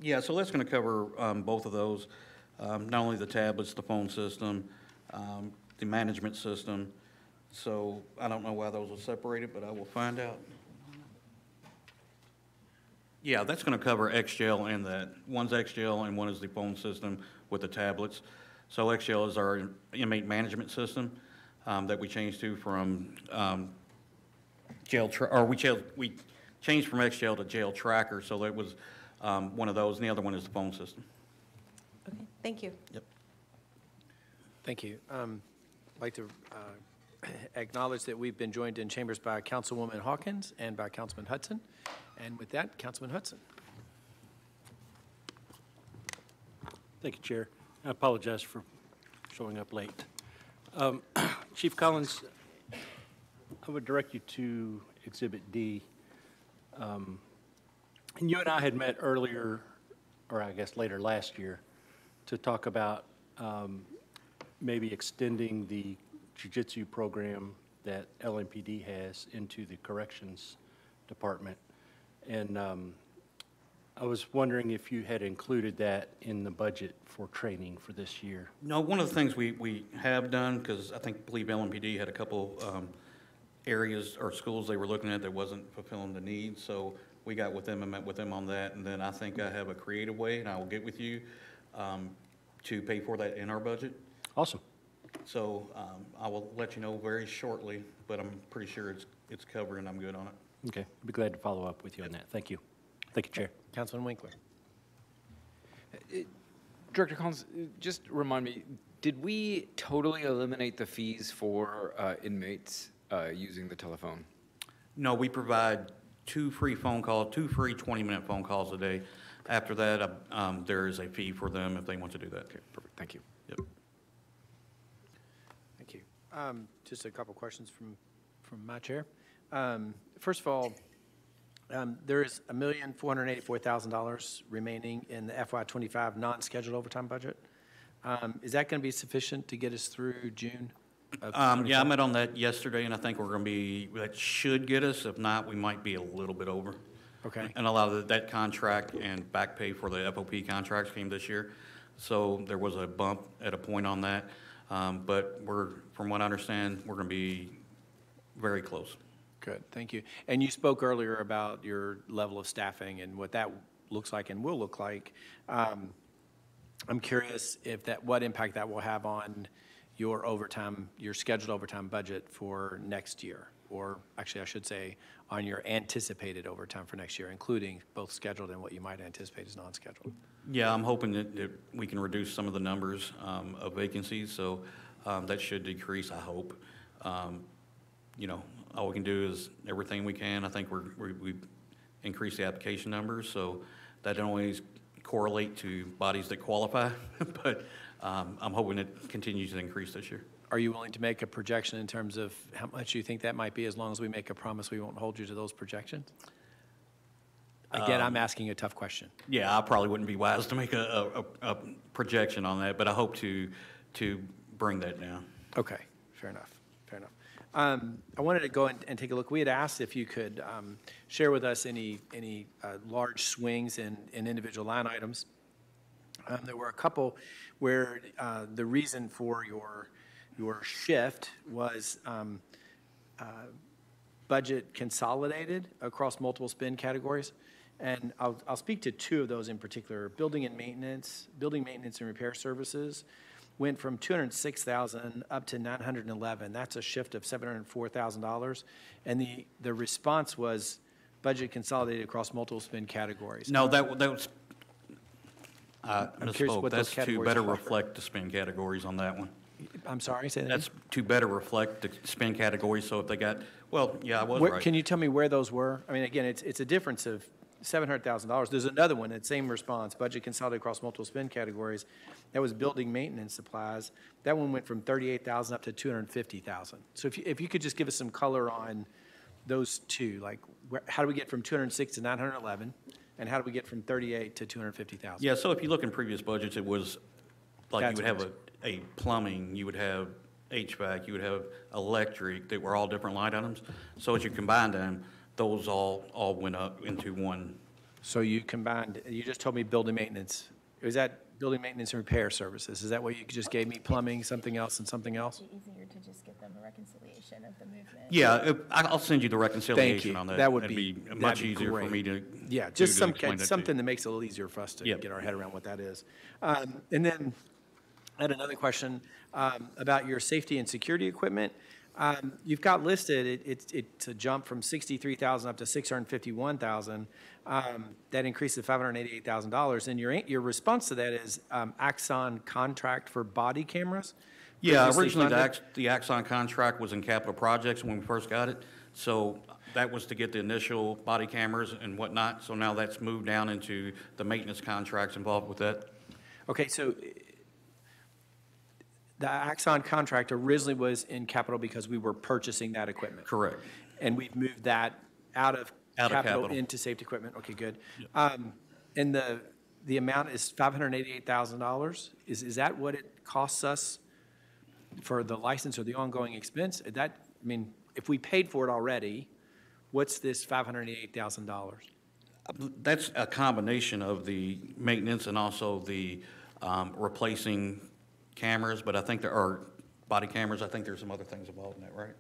Yeah, so that's going to cover both of those, not only the tablets, the phone system, the management system. So I don't know why those are separated, but I will find out. Yeah, that's going to cover XGL and that. One's XGL and one is the phone system with the tablets. So XGL is our inmate management system that we changed to from we changed from XGL to Jail Tracker. So that was one of those, and the other one is the phone system. Okay, thank you. Yep. Thank you. I'd like to acknowledge that we've been joined in chambers by Councilwoman Hawkins and by Councilman Hudson. And with that, Councilman Hudson. Thank you, Chair. I apologize for showing up late. Chief Collins, I would direct you to Exhibit D. And you and I had met earlier, or I guess later last year, to talk about maybe extending the jiu-jitsu program that LMPD has into the corrections department. And I was wondering if you had included that in the budget for training for this year. No, one of the things we have done, because I believe LMPD had a couple areas or schools they were looking at that wasn't fulfilling the needs, so we got with them and met with them on that, and then I think I have a creative way, and I will get with you to pay for that in our budget. Awesome. So I will let you know very shortly, but I'm pretty sure it's covered and I'm good on it. Okay, I'd be glad to follow up with you on that. Thank you. Thank you, Chair. Councilman Winkler. Director Collins, just remind me, did we totally eliminate the fees for inmates using the telephone? No, we provide two free 20-minute phone calls a day. After that, there is a fee for them if they want to do that. Okay, perfect. Thank you. Yep. Thank you. Just a couple questions from my chair. First of all, There is $1,484,000 remaining in the FY25 non-scheduled overtime budget. Is that going to be sufficient to get us through June? Yeah, I met on that yesterday, and I think we're going to be, that should get us. If not, we might be a little bit over. Okay. And a lot of that contract and back pay for the FOP contracts came this year. So there was a bump at a point on that. But from what I understand, we're going to be very close. Good, thank you. And you spoke earlier about your level of staffing and what that looks like and will look like. I'm curious what impact that will have on your overtime, your scheduled overtime budget for next year, or actually I should say on your anticipated overtime for next year, including both scheduled and what you might anticipate as non-scheduled. Yeah, I'm hoping that we can reduce some of the numbers of vacancies, so that should decrease, I hope. All we can do is everything we can. I think we've increased the application numbers, so that don't always correlate to bodies that qualify, but I'm hoping it continues to increase this year. Are you willing to make a projection in terms of how much you think that might be, as long as we make a promise we won't hold you to those projections? Again, I'm asking a tough question. Yeah, I probably wouldn't be wise to make a projection on that, but I hope to bring that down. Okay, fair enough, fair enough. I wanted to go and take a look. We had asked if you could share with us any large swings in individual line items. There were a couple where the reason for your shift was budget consolidated across multiple spend categories. And I'll speak to two of those in particular. Building maintenance and repair services went from $206,000 up to $911. That's a shift of $704,000. And the response was budget consolidated across multiple spend categories. No, that was, I I'm curious misspoke. what those That's to categories better are. reflect the spend categories on that one. I'm sorry, say that That's again? to better reflect the spend categories, so if they got, well, yeah, I was right. Can you tell me where those were? I mean, again, it's a difference of $700,000. There's another one, that same response, budget consolidated across multiple spend categories. That was building maintenance supplies. That one went from $38,000 up to $250,000. So if you could just give us some color on those two, like how do we get from 206 to 911, and how do we get from 38 to 250,000? Yeah, so if you look in previous budgets, it was like That's you would have a plumbing, you would have HVAC, you would have electric, they were all different line items. So as you combine them, those all went up into one. So you combined, you just told me building maintenance. Was that building maintenance and repair services? Is that what you just gave me, plumbing, something else, and something else? Easier to just get them a reconciliation of the movement. Yeah, I'll send you the reconciliation on that. That would That'd be much easier for great. me to. Yeah, just explain something that makes it a little easier for us to get our head around what that is. And then I had another question about your safety and security equipment. You've got listed, it's a jump from $63,000 up to $651,000. That increased to $588,000. And your response to that is Axon contract for body cameras? Yeah, originally the Axon contract was in capital projects when we first got it. So that was to get the initial body cameras and whatnot. So now that's moved down into the maintenance contracts involved with that. Okay, so the Axon contract originally was in capital because we were purchasing that equipment. Correct. And we've moved that out of capital into safety equipment. Okay, good. And the amount is $588,000. Is that what it costs us for the license or the ongoing expense? If we paid for it already, what's this $588,000? That's a combination of the maintenance and also the replacing cameras, but I think there are body cameras. I think there's some other things involved in that, right?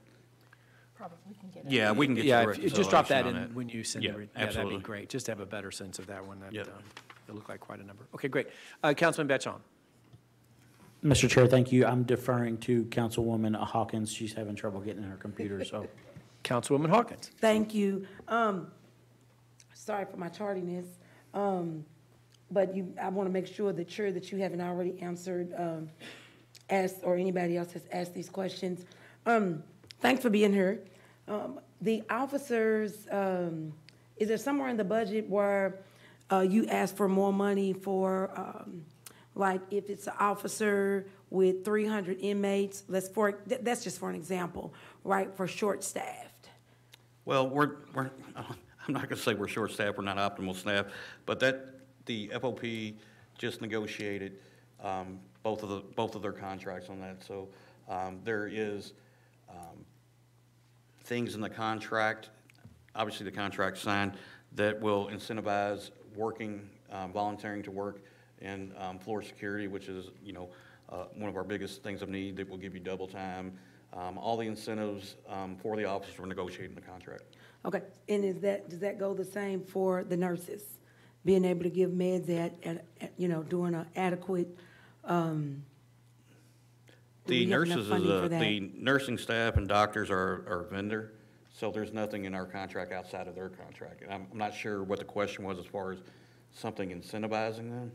Probably can get it. Yeah, we can get you just drop that on in when you send it. Yeah, that'd be great. Just to have a better sense of that one. That it looked like quite a number. Okay, great. Councilman Betchon. Mr. Chair, thank you. I'm deferring to Councilwoman Hawkins. She's having trouble getting in her computer, so. Councilwoman Hawkins. Thank you. Sorry for my tardiness, but I want to make sure that you haven't already answered, asked, or anybody else has asked these questions. Thanks for being here. The officers, is there somewhere in the budget where you ask for more money for, like if it's an officer with 300 inmates, that's just for an example, right, for short-staffed? Well, I'm not going to say we're short-staffed, we're not optimal staff, but the FOP just negotiated both of their contracts on that. So there is things in the contract, obviously the contract signed, that will incentivize working, volunteering to work in floor security, which is, one of our biggest things of need, that will give you double time. All the incentives for the officers were negotiated in the contract. Okay, and does that go the same for the nurses? Being able to give meds doing an adequate, The nurses, the nursing staff and doctors are our vendor, so there's nothing in our contract outside of their contract. And I'm not sure what the question was as far as something incentivizing them.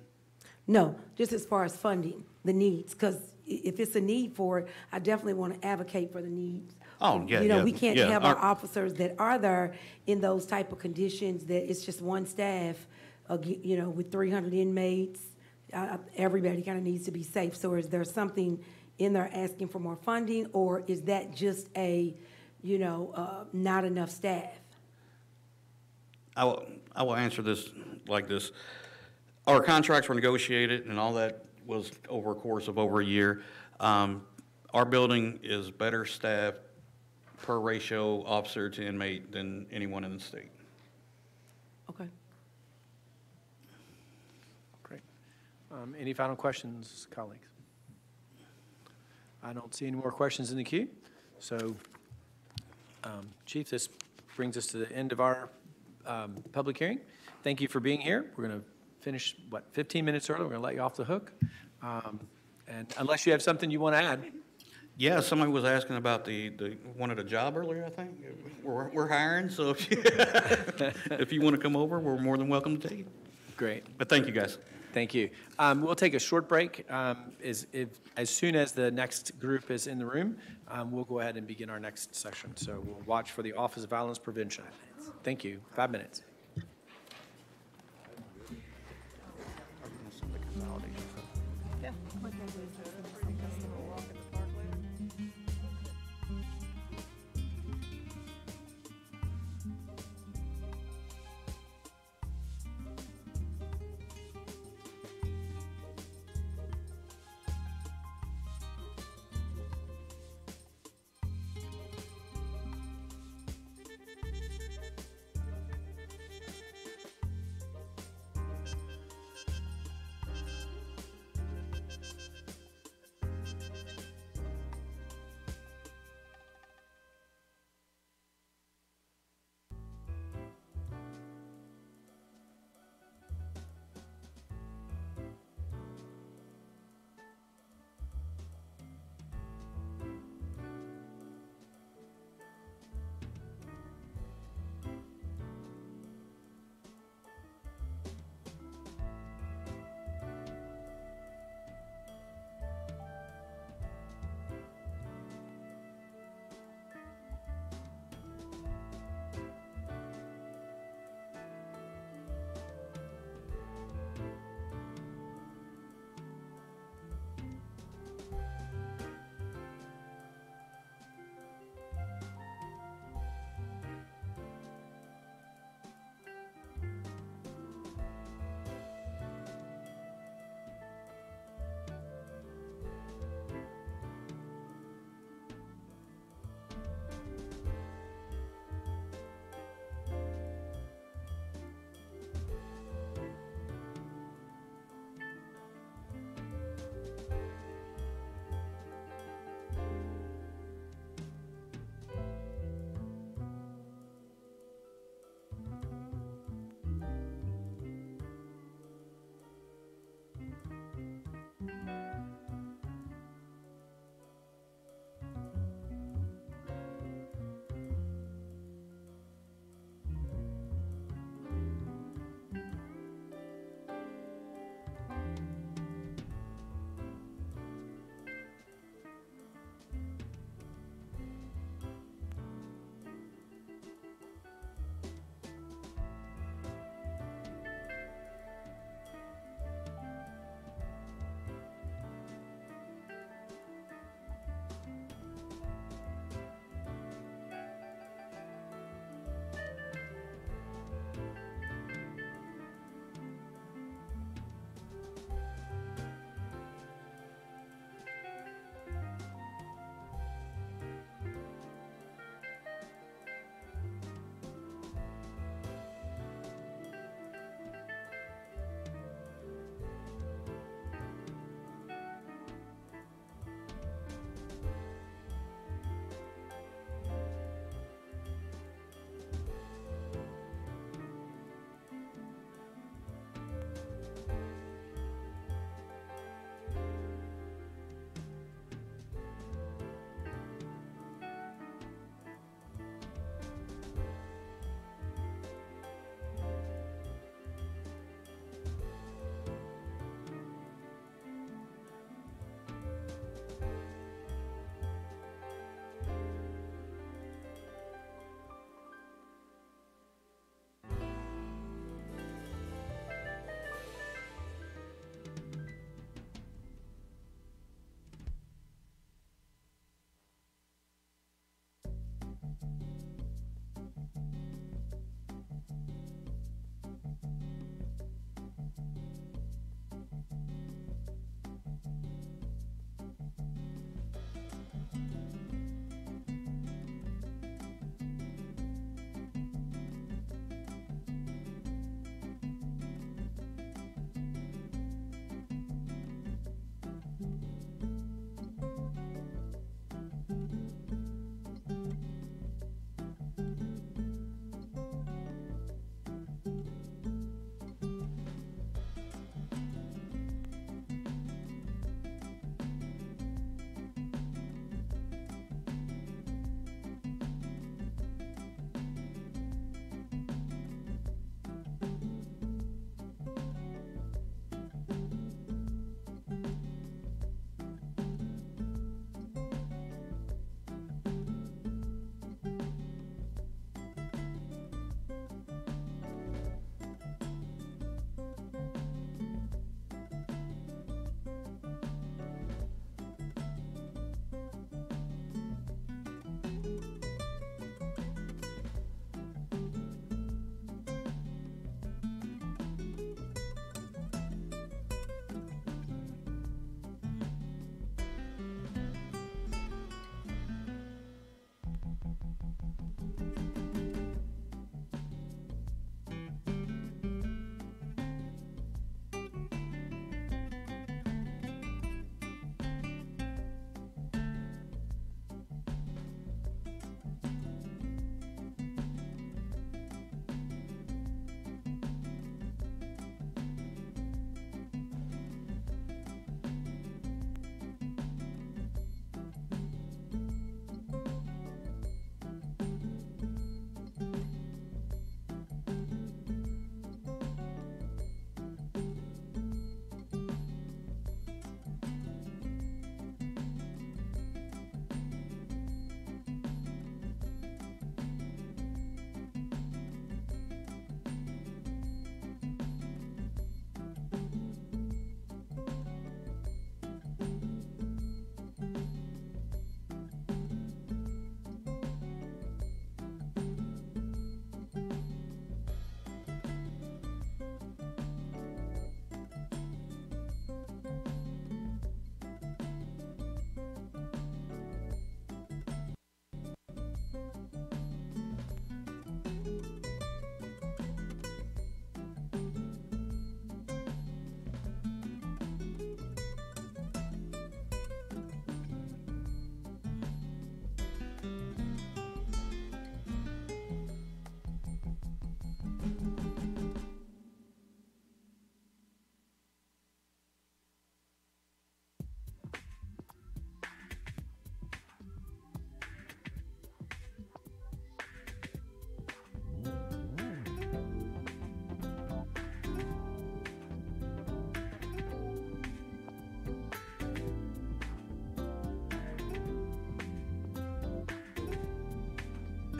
No, just as far as funding, the needs, because if it's a need for it, I definitely want to advocate for the needs. Oh, yeah, we can't have our officers that are there in those type of conditions that it's just one staff, with 300 inmates. Everybody kind of needs to be safe. So is there something in there asking for more funding, or is that just not enough staff? I will answer this like this. Our contracts were negotiated, and all that was over a course of over a year. Our building is better staffed per ratio officer to inmate than anyone in the state. Okay. Great. Any final questions, colleagues? I don't see any more questions in the queue. So, Chief, this brings us to the end of our public hearing. Thank you for being here. We're going to finish, 15 minutes early. We're going to let you off the hook. And unless you have something you want to add. Yeah, somebody was asking about wanted a job earlier, I think. We're hiring, so if you want to come over, we're more than welcome to take it. Great. But thank you, guys. Thank you. We'll take a short break. As soon as the next group is in the room, we'll go ahead and begin our next session. So we'll watch for the Office of Violence Prevention. Thank you. 5 minutes.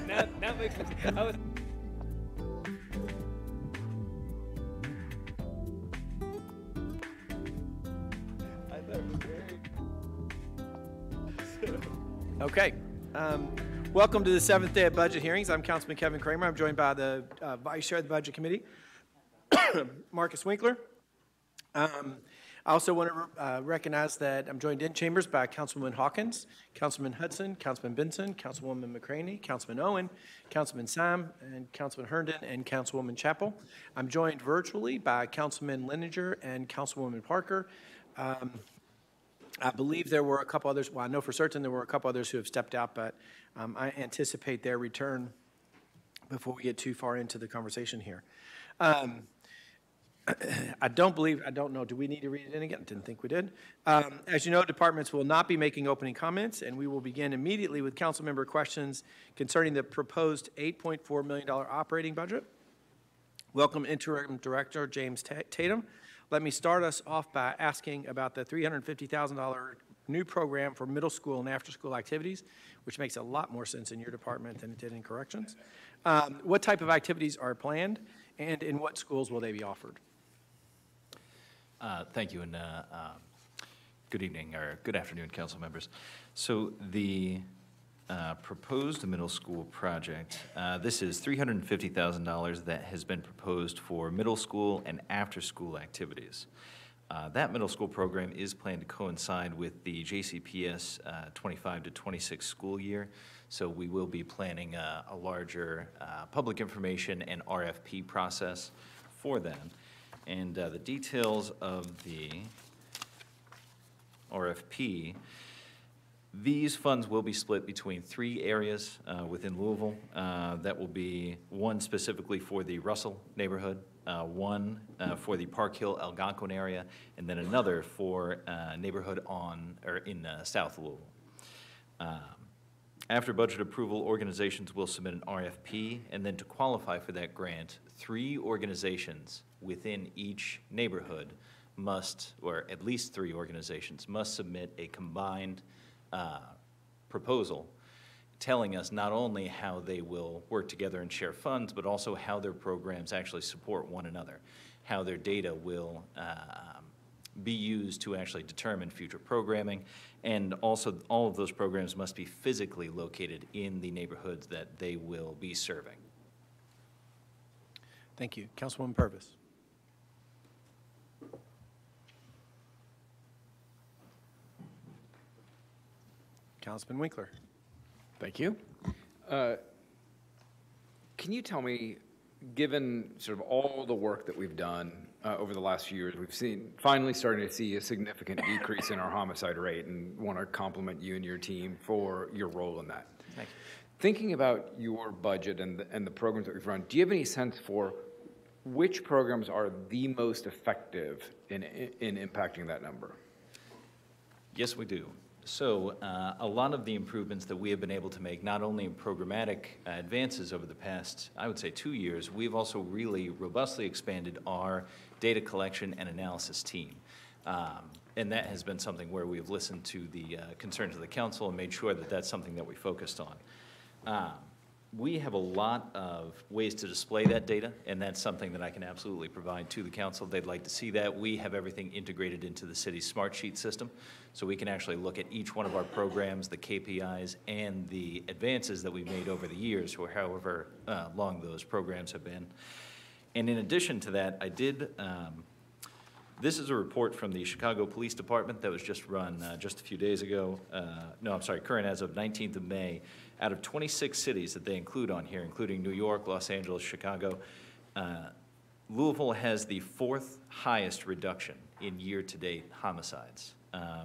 Now makes sense. Okay. Welcome to the seventh day of budget hearings. I'm Councilman Kevin Kramer. I'm joined by the Vice Chair of the Budget Committee, Marcus Winkler. I also want to recognize that I'm joined in chambers by Councilwoman Hawkins, Councilman Hudson, Councilman Benson, Councilwoman McCraney, Councilman Owen, Councilman Syme, and Councilman Herndon, and Councilwoman Chappell. I'm joined virtually by Councilman Leninger and Councilwoman Parker. I believe there were a couple others. Well, I know for certain there were a couple others who have stepped out, but I anticipate their return before we get too far into the conversation here. I don't know, do we need to read it in again? Didn't think we did. As you know, departments will not be making opening comments, and we will begin immediately with council member questions concerning the proposed $8.4 million operating budget. Welcome Interim Director James Tatum. Let me start us off by asking about the $350,000 new program for middle school and after-school activities, which makes a lot more sense in your department than it did in corrections. What type of activities are planned, and in what schools will they be offered? Thank you, and good evening, or good afternoon, council members. So the proposed middle school project, this is $350,000 that has been proposed for middle school and after-school activities. That middle school program is planned to coincide with the JCPS 25 to 26 school year, so we will be planning a larger public information and RFP process for that. And the details of the RFP, these funds will be split between 3 areas within Louisville. That will be one specifically for the Russell neighborhood, one for the Park Hill Algonquin area, and then another for neighborhood in South Louisville. After budget approval, organizations will submit an RFP, and then to qualify for that grant, 3 organizations within each neighborhood must, or at least 3 organizations, must submit a combined proposal telling us not only how they will work together and share funds, but also how their programs actually support one another, how their data will be used to actually determine future programming, and also all of those programs must be physically located in the neighborhoods that they will be serving. Thank you. Councilwoman Purvis. Councilman Winkler. Thank you. Can you tell me, given sort of all the work that we've done over the last few years, we've finally starting to see a significant decrease in our homicide rate, and want to compliment you and your team for your role in that. Thank you. Thinking about your budget and the programs that we've run, do you have any sense for which programs are the most effective in impacting that number? Yes, we do. So a lot of the improvements that we have been able to make, not only in programmatic advances over the past, I would say 2 years, we've also really robustly expanded our data collection and analysis team. And that has been something where we've listened to the concerns of the council and made sure that that's something that we focused on. We have a lot of ways to display that data, and that's something that I can absolutely provide to the council. They'd like to see that. We have everything integrated into the city's smart sheet system, so we can actually look at each one of our programs, the KPIs, and the advances that we've made over the years, or however long those programs have been. And in addition to that, I did, this is a report from the Chicago Police Department that was just run just a few days ago. No, I'm sorry, current as of 19th of May. Out of 26 cities that they include on here, including New York, Los Angeles, Chicago, Louisville has the 4th highest reduction in year-to-date homicides,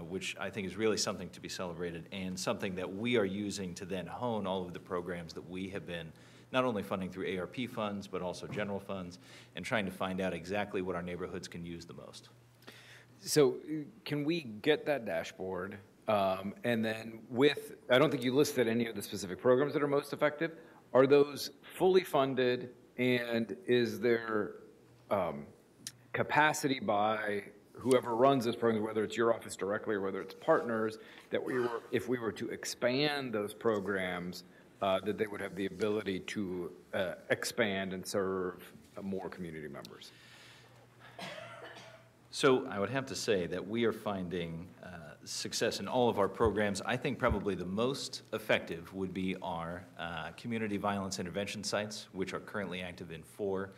which I think is really something to be celebrated, and something that we are using to then hone all of the programs that we have been not only funding through ARP funds, but also general funds, and trying to find out exactly what our neighborhoods can use the most. So can we get that dashboard? And then I don't think you listed any of the specific programs that are most effective. Are those fully funded, and is there capacity by whoever runs this program, whether it's your office directly or whether it's partners, that if we were to expand those programs, that they would have the ability to expand and serve more community members? So I would have to say that we are finding success in all of our programs. I think probably the most effective would be our community violence intervention sites, which are currently active in 4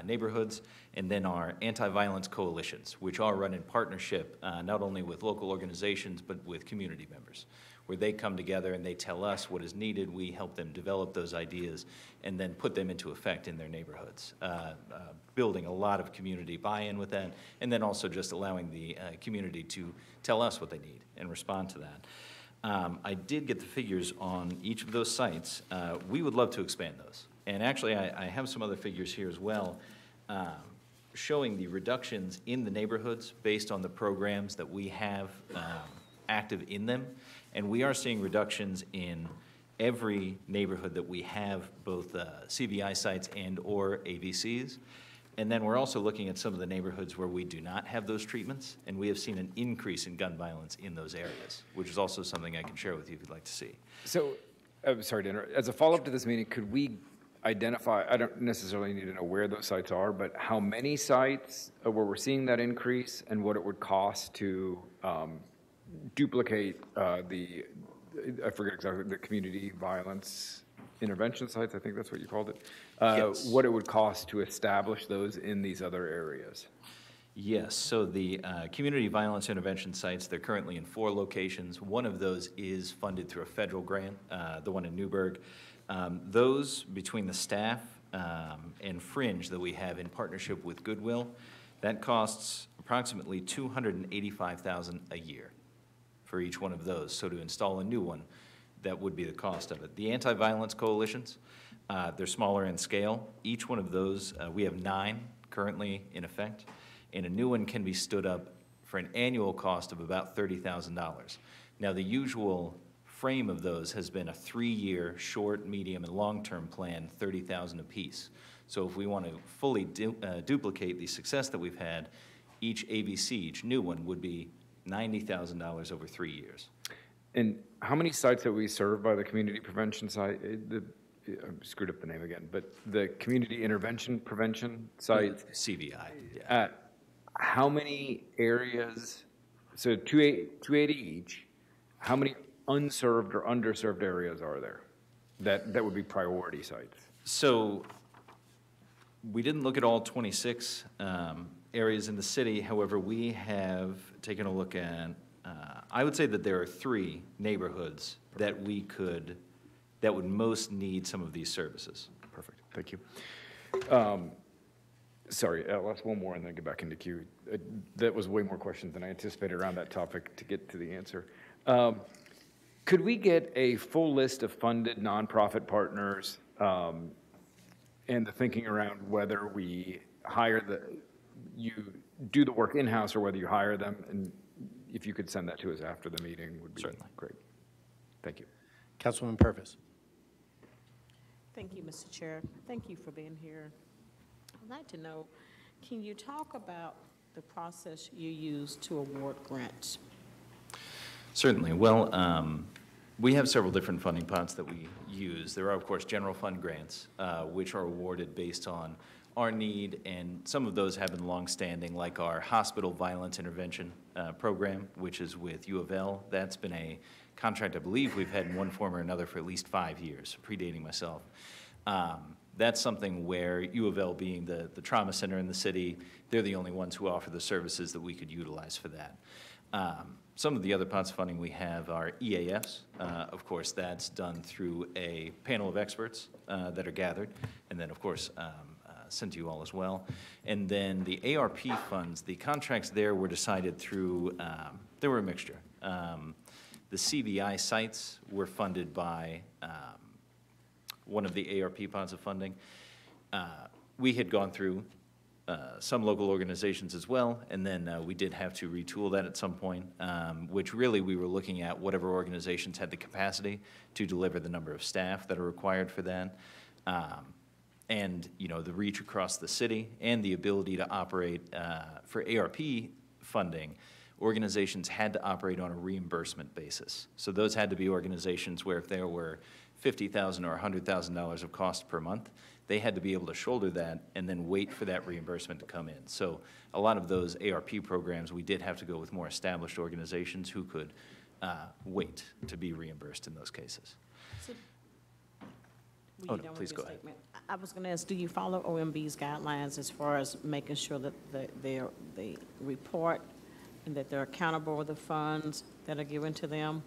neighborhoods, and then our anti-violence coalitions, which are run in partnership not only with local organizations, but with community members, where they come together and they tell us what is needed. We help them develop those ideas and then put them into effect in their neighborhoods, building a lot of community buy-in with that, and then also just allowing the community to tell us what they need and respond to that. I did get the figures on each of those sites. We would love to expand those. And actually, I have some other figures here as well, showing the reductions in the neighborhoods based on the programs that we have active in them. And we are seeing reductions in every neighborhood that we have both CVI sites and or AVCs. And then we're also looking at some of the neighborhoods where we do not have those treatments, and we have seen an increase in gun violence in those areas, which is also something I can share with you if you'd like to see. So, sorry to interrupt. As a follow-up to this meeting, could we identify, I don't necessarily need to know where those sites are, but how many sites where we're seeing that increase and what it would cost to duplicate I forget exactly, the community violence intervention sites, I think that's what you called it, Yes. what it would cost to establish those in these other areas? Yes, so the community violence intervention sites, they're currently in 4 locations. One of those is funded through a federal grant, the one in Newburgh. Those, between the staff and Fringe that we have in partnership with Goodwill, that costs approximately $285,000 a year for each one of those. So to install a new one, that would be the cost of it. The anti-violence coalitions, they're smaller in scale. Each one of those, we have 9 currently in effect, and a new one can be stood up for an annual cost of about $30,000. Now, the usual frame of those has been a 3-year short, medium, and long-term plan, $30,000 apiece. So if we want to fully duplicate the success that we've had, each AVC, each new one, would be $90,000 over 3 years. And how many sites that we serve by the community prevention site? I screwed up the name again, but the community intervention prevention site? CVI. Yeah. How many areas, so 280 each, how many unserved or underserved areas are there that would be priority sites? So we didn't look at all 26 areas in the city. However, we have taken a look at, I would say that there are 3 neighborhoods that that would most need some of these services. Perfect, thank you. Sorry, I'll ask one more and then get back into queue. That was way more questions than I anticipated around that topic to get to the answer. Could we get a full list of funded nonprofit partners and the thinking around whether we you do the work in-house or whether you hire them? And if you could send that to us after the meeting would be Certainly. Great. Thank you. Councilwoman Purvis. Thank you, Mr. Chair. Thank you for being here. I'd like to know, can you talk about the process you use to award grants? Certainly. Well, we have several different funding pots that we use. There are, of course, general fund grants, which are awarded based on our need, and some of those have been longstanding, like our hospital violence intervention program, which is with U of L. That's been a contract I believe we've had in one form or another for at least 5 years, predating myself. That's something where U of L, being the trauma center in the city, they're the only ones who offer the services that we could utilize for that. Some of the other pots of funding we have are EAFs. Of course, that's done through a panel of experts that are gathered, and then, of course, sent to you all as well. And then the ARP funds, the contracts there were decided through, they were a mixture. The CVI sites were funded by one of the ARP pots of funding. We had gone through some local organizations as well, and then we did have to retool that at some point, which really we were looking at whatever organizations had the capacity to deliver the number of staff that are required for that, and the reach across the city and the ability to operate for ARP funding. Organizations had to operate on a reimbursement basis. So those had to be organizations where if there were $50,000 or $100,000 of cost per month, they had to be able to shoulder that and then wait for that reimbursement to come in. So a lot of those ARP programs, we did have to go with more established organizations who could wait to be reimbursed in those cases. Oh, no, please go ahead. I was going to ask, do you follow OMB's guidelines as far as making sure that they report and that they're accountable for the funds that are given to them?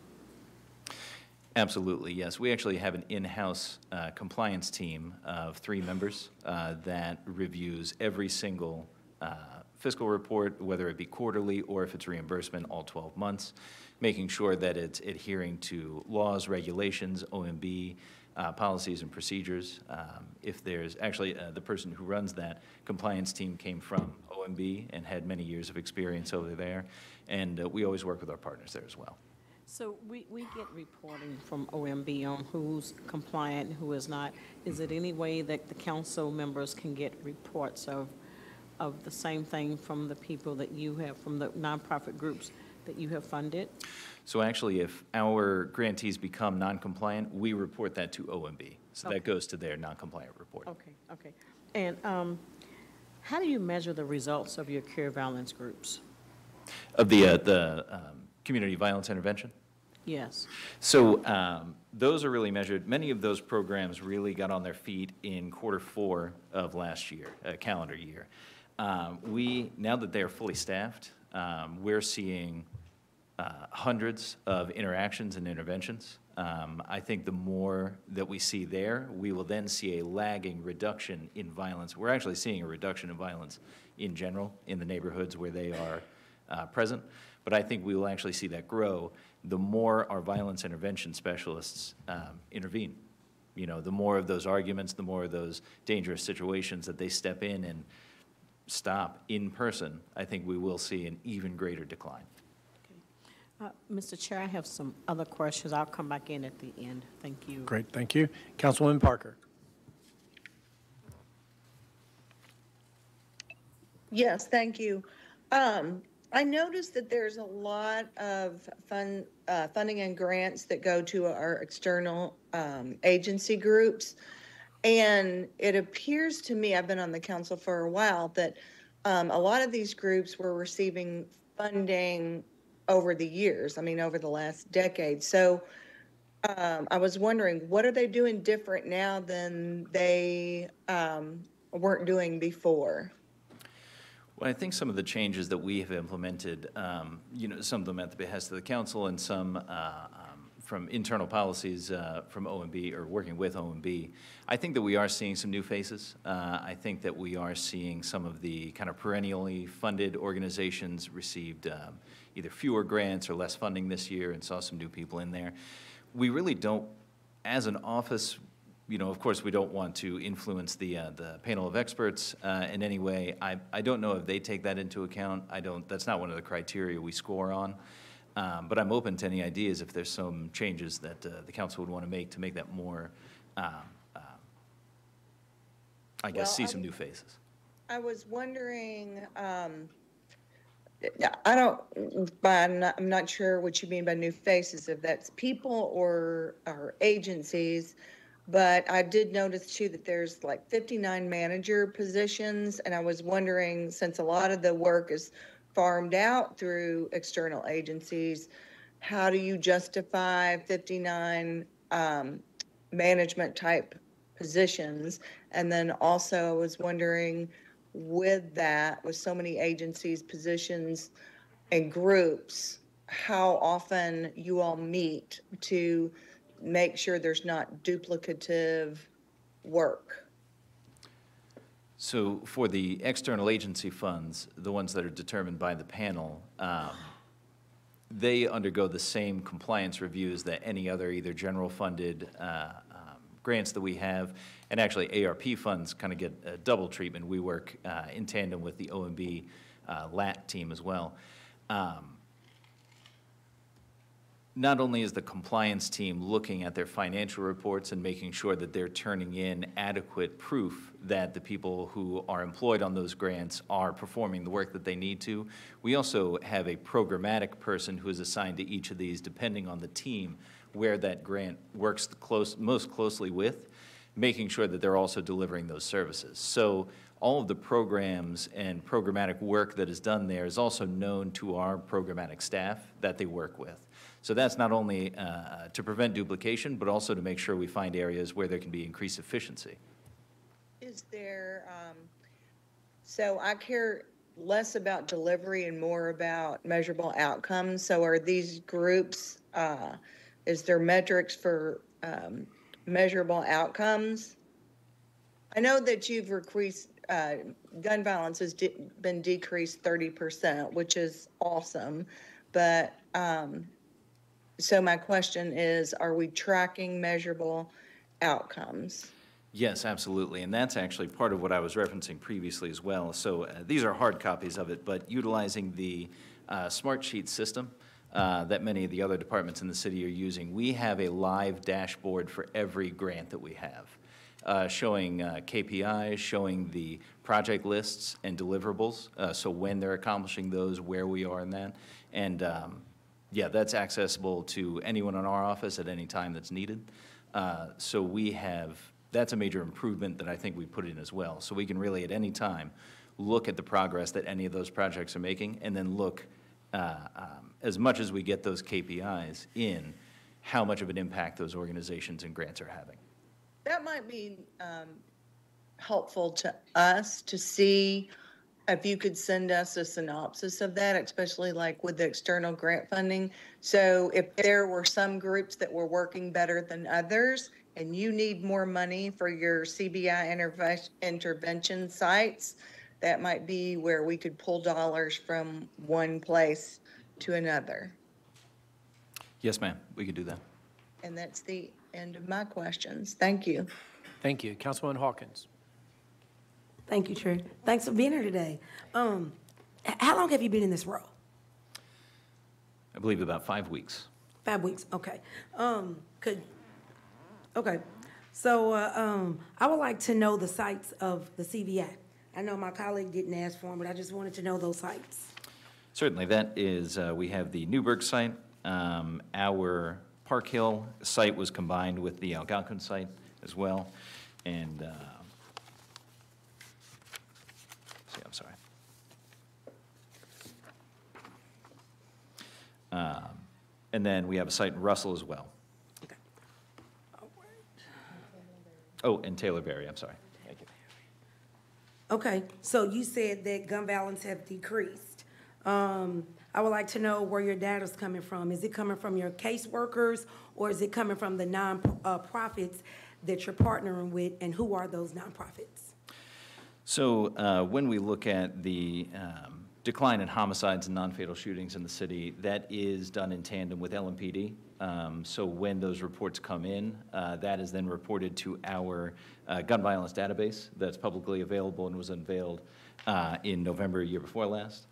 Absolutely, yes. We actually have an in-house compliance team of 3 members that reviews every single fiscal report, whether it be quarterly or if it's reimbursement, all 12 months, making sure that it's adhering to laws, regulations, OMB, policies and procedures. If there's actually the person who runs that compliance team came from OMB and had many years of experience over there, and we always work with our partners there as well. So we get reporting from OMB on who's compliant and who is not. Is it any way that the council members can get reports of the same thing from the people that you have, from the nonprofit groups that you have funded? So actually, if our grantees become non-compliant, we report that to OMB. So that goes to their non-compliant report. Okay, okay. And how do you measure the results of your care violence groups? Of the community violence intervention? Yes. So those are really measured. Many of those programs really got on their feet in Q4 of last year, calendar year. Now that they are fully staffed, we're seeing hundreds of interactions and interventions. I think the more that we see there, we will then see a lagging reduction in violence. We're actually seeing a reduction in violence in general in the neighborhoods where they are present, but I think we will actually see that grow the more our violence intervention specialists intervene. You know, the more of those arguments, the more of those dangerous situations that they step in and stop in person, I think we will see an even greater decline. Mr. Chair, I have some other questions. I'll come back in at the end. Thank you. Great, thank you. Councilwoman Parker. Yes, thank you. I noticed that there's a lot of funding and grants that go to our external agency groups. And it appears to me, I've been on the council for a while, that a lot of these groups were receiving funding over the years, over the last decade. So I was wondering, what are they doing different now than they weren't doing before? Well, I think some of the changes that we have implemented, some of them at the behest of the council and some from internal policies from OMB or working with OMB, I think that we are seeing some new faces. I think that we are seeing some of the kind of perennially funded organizations received either fewer grants or less funding this year and saw some new people in there. We really don't, as an office, of course, we don't want to influence the panel of experts in any way. I don't know if they take that into account. That's not one of the criteria we score on. But I'm open to any ideas if there's some changes that the council would want to make that more, see some new faces. I was wondering, I'm not sure what you mean by new faces, if that's people or agencies, but I did notice too that there's like 59 manager positions, and I was wondering, since a lot of the work is farmed out through external agencies, how do you justify 59 management type positions? And then also I was wondering, with so many agencies, positions, and groups, how often you all meet to make sure there's not duplicative work? So for the external agency funds, the ones that are determined by the panel, they undergo the same compliance reviews that any other either general funded grants that we have, and actually ARP funds kind of get a double treatment. We work in tandem with the OMB LAT team as well. Not only is the compliance team looking at their financial reports and making sure that they're turning in adequate proof that the people who are employed on those grants are performing the work that they need to, we also have a programmatic person who is assigned to each of these depending on the team where that grant works most closely with, making sure that they're also delivering those services. So all of the programs and programmatic work that is done there is also known to our programmatic staff that they work with. So that's not only to prevent duplication, but also to make sure we find areas where there can be increased efficiency. Is there, so I care less about delivery and more about measurable outcomes. So are these groups, is there metrics for measurable outcomes? I know that you've increased, gun violence has been decreased 30%, which is awesome. But so my question is, are we tracking measurable outcomes? Yes, absolutely, and that's actually part of what I was referencing previously as well. So these are hard copies of it, but utilizing the Smart Sheet system that many of the other departments in the city are using, we have a live dashboard for every grant that we have, showing KPIs, showing the project lists and deliverables, so when they're accomplishing those, where we are in that. And yeah, that's accessible to anyone in our office at any time that's needed. So we have, that's a major improvement that I think we put in as well. So we can really at any time look at the progress that any of those projects are making, and then look, as much as we get those KPIs in, how much of an impact those organizations and grants are having. That might be helpful to us to see if you could send us a synopsis of that, especially like with the external grant funding. So if there were some groups that were working better than others and you need more money for your CBI intervention sites, that might be where we could pull dollars from one place to another. Yes, ma'am, we could do that. And that's the end of my questions. Thank you. Thank you. Councilwoman Hawkins. Thank you, Chair. Thanks for being here today. How long have you been in this role? I believe about 5 weeks. 5 weeks, okay. Okay, so I would like to know the sites of the CVI. I know my colleague didn't ask for them, but I just wanted to know those sites. Certainly, that is, we have the Newburgh site. Our Park Hill site was combined with the Algonquin site as well. And, see, I'm sorry. And then we have a site in Russell as well. Okay. All right. Oh, and Taylorberry, I'm sorry. Thank you. Okay, so you said that gun violence have decreased. I would like to know where your data's coming from. Is it coming from your caseworkers, or is it coming from the non-profits that you're partnering with, and who are those nonprofits? So when we look at the decline in homicides and non-fatal shootings in the city, that is done in tandem with LMPD. So when those reports come in, that is then reported to our gun violence database that's publicly available and was unveiled in November, year before last.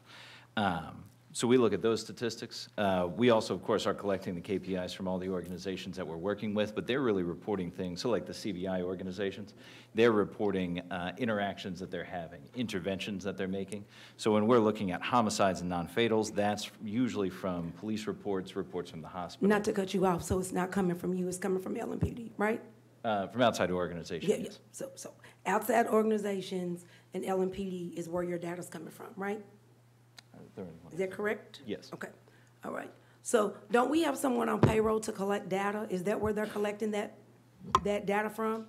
So we look at those statistics. We also, of course, are collecting the KPIs from all the organizations that we're working with, but they're really reporting things, so like the CBI organizations, they're reporting interactions that they're having, interventions that they're making. So when we're looking at homicides and non-fatals, that's usually from police reports, reports from the hospital. Not to cut you off, so it's not coming from you, it's coming from LMPD, right? From outside organizations. Yeah, yeah. So outside organizations and LMPD is where your data's coming from, right? Is that correct? Yes. Okay, all right. So don't we have someone on payroll to collect data? Is that where they're collecting that data from?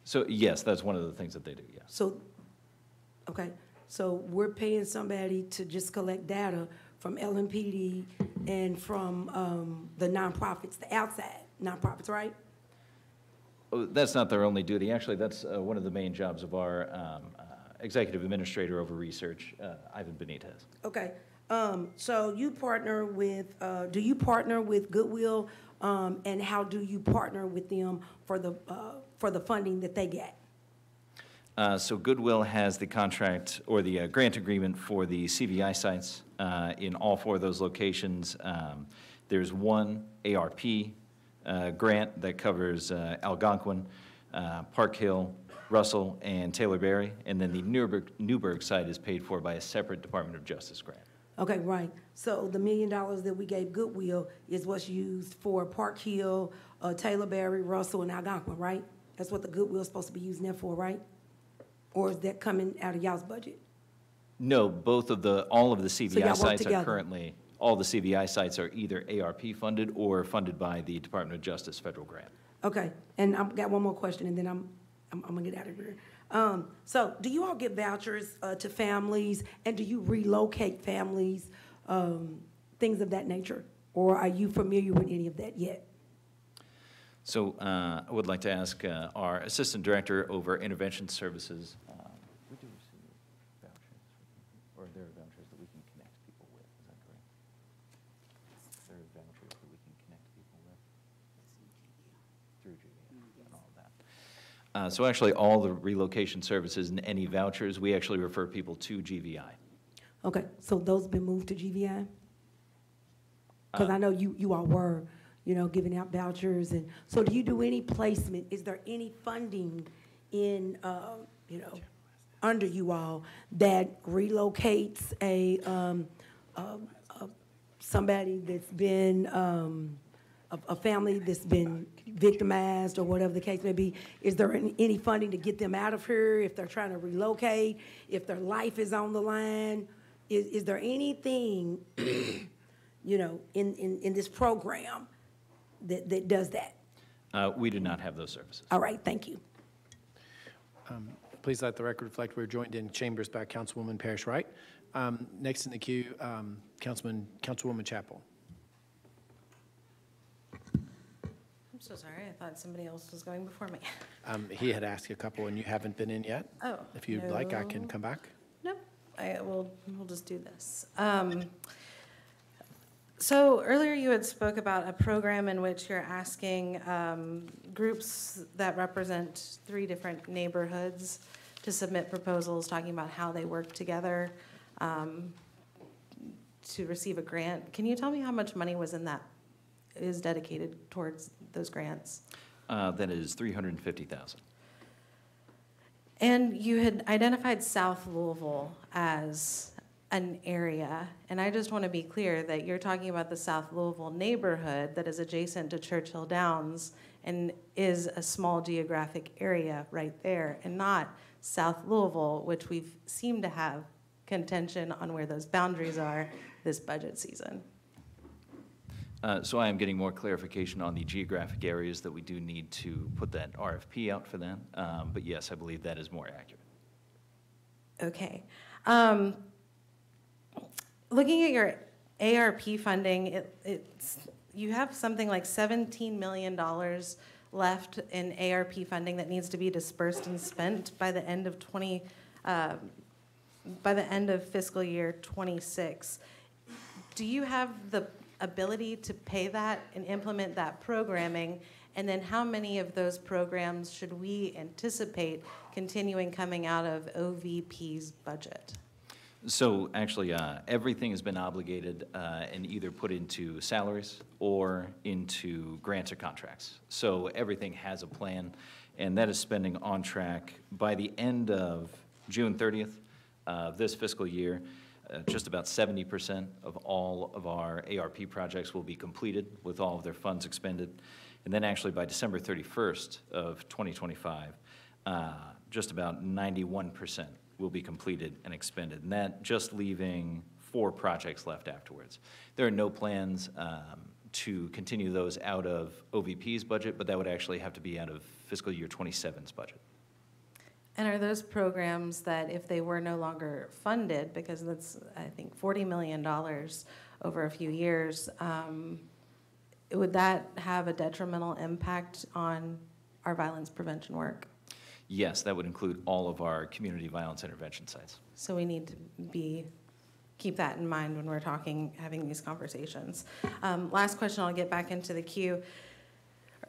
So yes, that's one of the things that they do, yes. So, okay, so we're paying somebody to just collect data from LMPD and from the nonprofits, the outside nonprofits, right? Oh, that's not their only duty. Actually, that's one of the main jobs of our executive administrator over research, Ivan Benitez. Okay, so you partner with, do you partner with Goodwill, and how do you partner with them for the funding that they get? So Goodwill has the contract or the grant agreement for the CVI sites in all 4 of those locations. There's one ARP grant that covers Algonquin, Park Hill, Russell, and Taylorberry, and then the Newburgh site is paid for by a separate Department of Justice grant. Okay, right. So the $1 million that we gave Goodwill is what's used for Park Hill, Taylorberry, Russell, and Algonquin, right? That's what the Goodwill is supposed to be using that for, right? Or is that coming out of y'all's budget? No, all of the y'all CVI work sites are together? currently, all the CVI sites are either ARP funded or funded by the Department of Justice federal grant. Okay, and I've got one more question, and then I'm gonna get out of here. So do you all give vouchers to families, and do you relocate families, things of that nature? Or are you familiar with any of that yet? So I would like to ask our Assistant Director over Intervention Services. We do receive vouchers, or there are vouchers that we can connect people with, is that correct? There are vouchers that we can connect people with through GVA and all of that. So actually, all the relocation services and any vouchers, we actually refer people to GVI. Okay, so those been moved to GVI? Because I know you all were, giving out vouchers, and so do you do any placement? Is there any funding in, under you all that relocates somebody that's been, a family that's been victimized or whatever the case may be? Is there any funding to get them out of here if they're trying to relocate, if their life is on the line? Is there anything, in this program that does that? We do not have those services. All right, thank you. Please let the record reflect we're joined in chambers by Councilwoman Parrish Wright. Next in the queue, Councilwoman Chapel. I'm so sorry, I thought somebody else was going before me. He had asked a couple, and you haven't been in yet. Oh, If you'd like, I can come back. Nope, we'll just do this. So earlier you had spoke about a program in which you're asking groups that represent 3 different neighborhoods to submit proposals talking about how they work together to receive a grant. Can you tell me how much money is dedicated towards those grants? That is $350,000. And you had identified South Louisville as an area, and I just want to be clear that you're talking about the South Louisville neighborhood that is adjacent to Churchill Downs and is a small geographic area right there, and not South Louisville, which we've seemed to have contention on where those boundaries are this budget season. So I am getting more clarification on the geographic areas that we do need to put that RFP out for that. But yes, I believe that is more accurate. Okay. Looking at your ARP funding, you have something like $17 million left in ARP funding that needs to be dispersed and spent by the end of fiscal year 26. Do you have the ability to pay that and implement that programming? And then how many of those programs should we anticipate continuing coming out of OVP's budget? So actually, everything has been obligated and either put into salaries or into grants or contracts. So everything has a plan, and that is spending on track. By the end of June 30th of this fiscal year, just about 70% of all of our ARP projects will be completed with all of their funds expended. And then actually by December 31st of 2025, just about 91% will be completed and expended. And that just leaving 4 projects left afterwards. There are no plans to continue those out of OVP's budget, but that would actually have to be out of fiscal year 27's budget. And are those programs that if they were no longer funded, because that's, I think, $40 million over a few years, would that have a detrimental impact on our violence prevention work? Yes, that would include all of our community violence intervention sites. So we need to keep that in mind when we're having these conversations. Last question, I'll get back into the queue.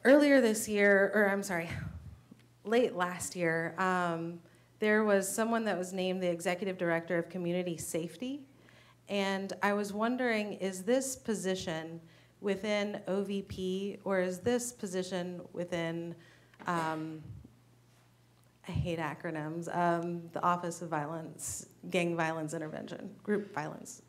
Earlier this year, late last year, there was someone that was named the Executive Director of Community Safety. And I was wondering, is this position within OVP, or is this position within, I hate acronyms, the Office of Gang Violence Intervention, Group Violence?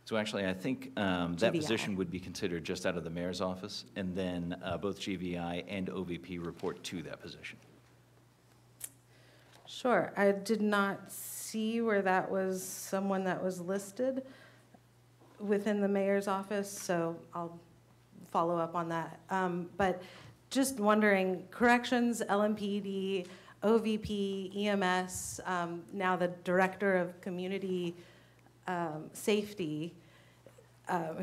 So actually, I think that position would be considered just out of the mayor's office, and then both GVI and OVP report to that position. Sure. I did not see where that was someone that was listed within the mayor's office, so I'll follow up on that. But just wondering, corrections, LMPD, OVP, EMS, now the director of community safety,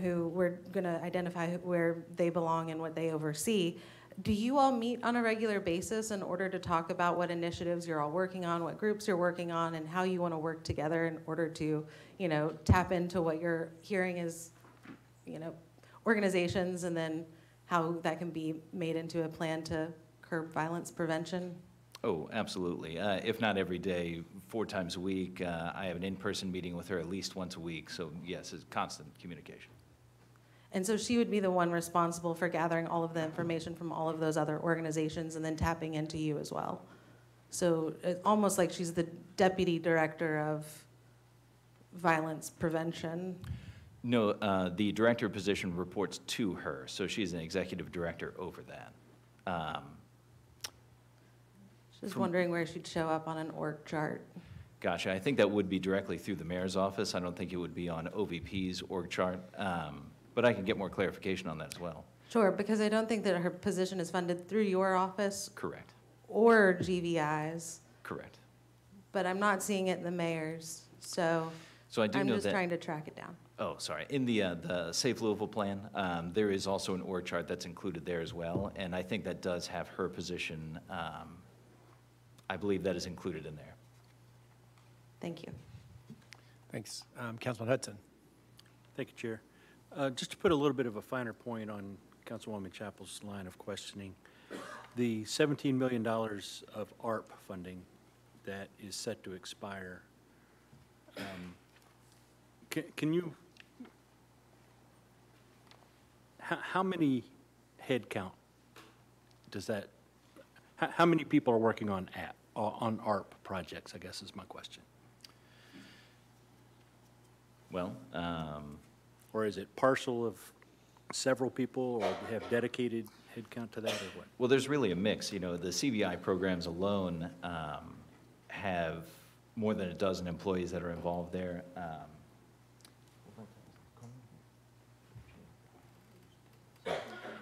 who we're going to identify where they belong and what they oversee. Do you all meet on a regular basis in order to talk about what initiatives you're all working on, what groups you're working on, and how you want to work together in order to, tap into what you're hearing is, organizations, and then how that can be made into a plan to curb violence prevention? Oh, absolutely. If not every day, 4 times a week. I have an in-person meeting with her at least once a week. So yes, it's constant communication. And so she would be the one responsible for gathering all of the information from all of those other organizations and then tapping into you as well. So it's almost like she's the deputy director of violence prevention. No, the director position reports to her. So she's an executive director over that. Just wondering where she'd show up on an org chart. Gotcha. I think that would be directly through the mayor's office. I don't think it would be on OVP's org chart. But I can get more clarification on that as well. Sure, because I don't think that her position is funded through your office. Correct. Or GVI's. Correct. But I'm not seeing it in the mayor's, so I do know that. I'm just trying to track it down. Oh, sorry. In the Safe Louisville plan, there is also an org chart that's included there as well, and I think that does have her position. I believe that is included in there. Thank you. Thanks. Councilman Hudson. Thank you, Chair. Just to put a little bit of a finer point on Councilwoman Chappell's line of questioning, the $17 million of ARP funding that is set to expire, can you, how many head count does that, how many people are working on ARP projects, I guess is my question. Well, or is it partial of several people, or do you have dedicated headcount to that, or what? well, there's really a mix. The CVI programs alone have more than a dozen employees that are involved there.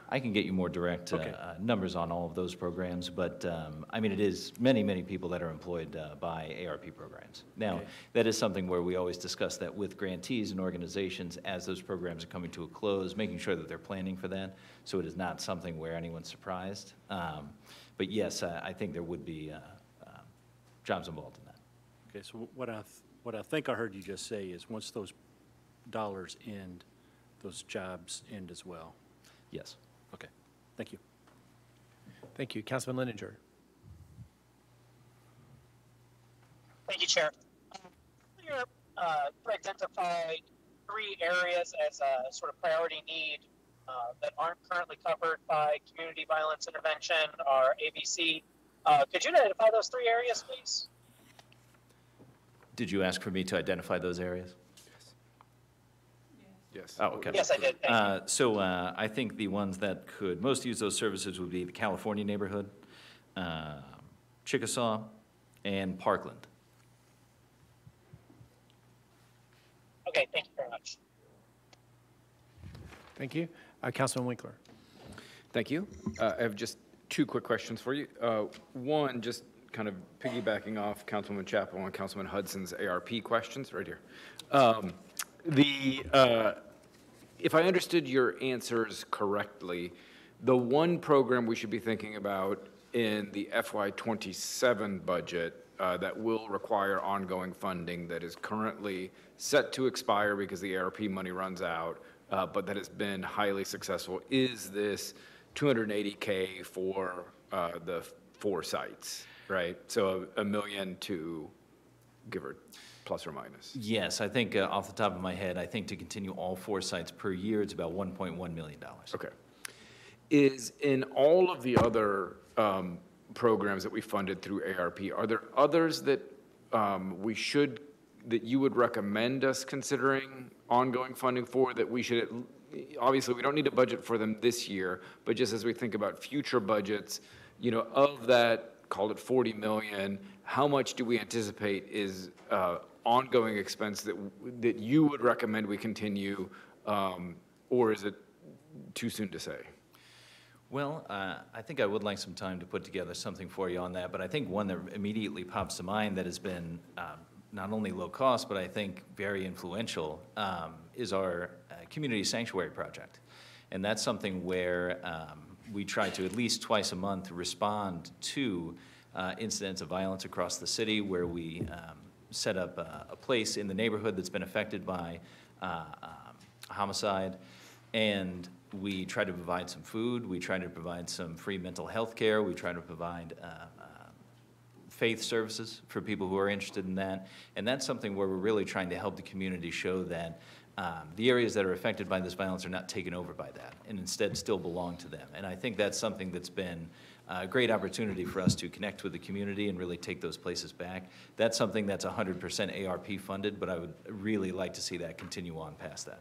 I can get you more direct numbers on all of those programs, but I mean, it is many, many people that are employed by ARP programs. Now, that is something where we always discuss that with grantees and organizations as those programs are coming to a close, making sure that they're planning for that, so it is not something where anyone's surprised. But yes, I think there would be jobs involved in that. Okay, so what I think I heard you just say is once those dollars end, those jobs end as well. Yes. Okay, thank you. Thank you. Councilman Lininger. Thank you, Chair. You identified 3 areas as a sort of priority need that aren't currently covered by community violence intervention or ABC. Could you identify those 3 areas, please? Did you ask for me to identify those areas? Yes. Oh, okay. Yes, I did. Thank you. So I think the ones that could most use those services would be the California neighborhood, Chickasaw, and Parkland. Okay, thank you very much. Thank you. Councilman Winkler. Thank you. I have just 2 quick questions for you. One, just kind of piggybacking off Councilwoman Chappell and Councilman Hudson's ARP questions right here. If I understood your answers correctly, the one program we should be thinking about in the FY27 budget that will require ongoing funding that is currently set to expire because the ARP money runs out, but that has been highly successful, is this $280K for the 4 sites, right? So $1 million to give or plus or minus. Yes, I think off the top of my head, I think to continue all 4 sites per year, it's about $1.1 million. Okay. Is in all of the other programs that we funded through ARP, are there others that we should that you would recommend us considering ongoing funding for, that we should, obviously, we don't need a budget for them this year, but just as we think about future budgets, you know, of that, call it 40 million, how much do we anticipate is ongoing expense that you would recommend we continue, or is it too soon to say? Well, I think I would like some time to put together something for you on that, but I think one that immediately pops to mind that has been not only low cost, but I think very influential, is our community sanctuary project. And that's something where we try to at least twice a month respond to incidents of violence across the city, where we set up a place in the neighborhood that's been affected by homicide, and we try to provide some food, we try to provide some free mental health care, we try to provide faith services for people who are interested in that. And that's something where we're really trying to help the community show that the areas that are affected by this violence are not taken over by that, and instead still belong to them. And I think that's something that's been a great opportunity for us to connect with the community and really take those places back. That's something that's 100% ARP funded, but I would really like to see that continue on past that.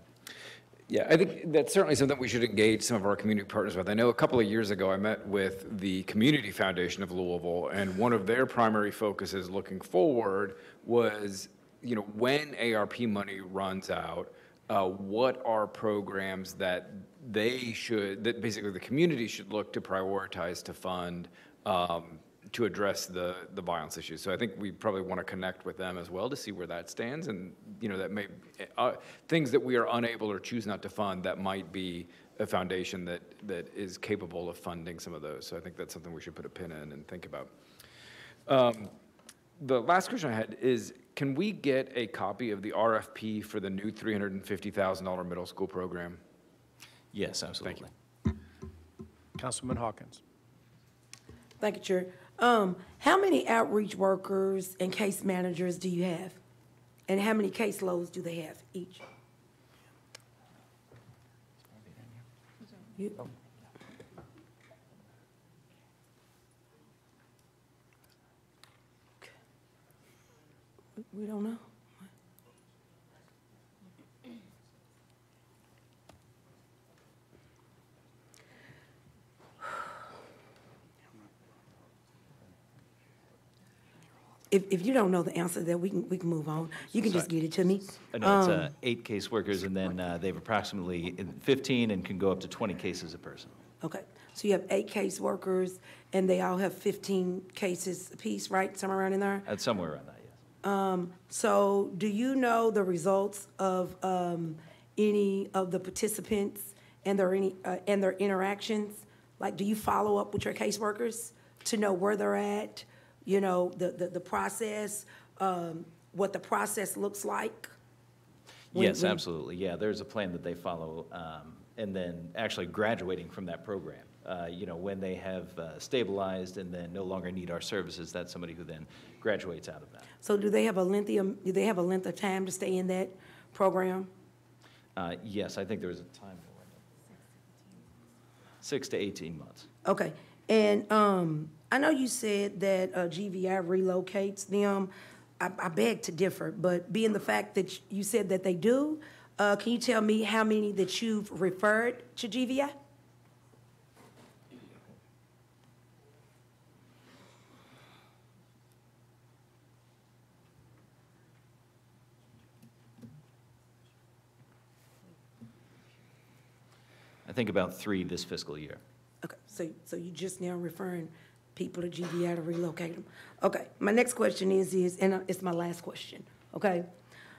Yeah, I think that's certainly something we should engage some of our community partners with. I know a couple of years ago I met with the Community Foundation of Louisville, and one of their primary focuses looking forward was, you know, when ARP money runs out, what are programs that that basically the community should look to prioritize to fund to address the violence issues. So I think we probably want to connect with them as well to see where that stands, and you know, that may things that we are unable or choose not to fund, that might be a foundation that is capable of funding some of those. So I think that's something we should put a pin in and think about. The last question I had is, can we get a copy of the RFP for the new $350,000 middle school program? Yes, absolutely. Thank you. Councilman Hawkins. Thank you, Chair. How many outreach workers and case managers do you have? And how many caseloads do they have each? We don't know. If you don't know the answer, then we can move on. You can just get it to me. I know it's 8 caseworkers, and then they have approximately 15 and can go up to 20 cases a person. Okay, so you have 8 caseworkers, and they all have 15 cases apiece, right? Somewhere around in there? Somewhere around that, yes. So do you know the results of any of the participants and their interactions? Like, do you follow up with your caseworkers to know where they're at? You know, the process, what the process looks like? Yes, absolutely. Yeah, there's a plan that they follow, and then actually graduating from that program. You know, when they have stabilized and then no longer need our services, that's somebody who then graduates out of that. So do they have a length of time to stay in that program? Yes, I think there was a time. 6 to 18 months. Okay, and I know you said that GVI relocates them. I beg to differ, but being the fact that you said that they do, can you tell me how many that you've referred to GVI? I think about 3 this fiscal year. Okay, so you just now referring people to GVI to relocate them. Okay, my next question is, and it's my last question, okay?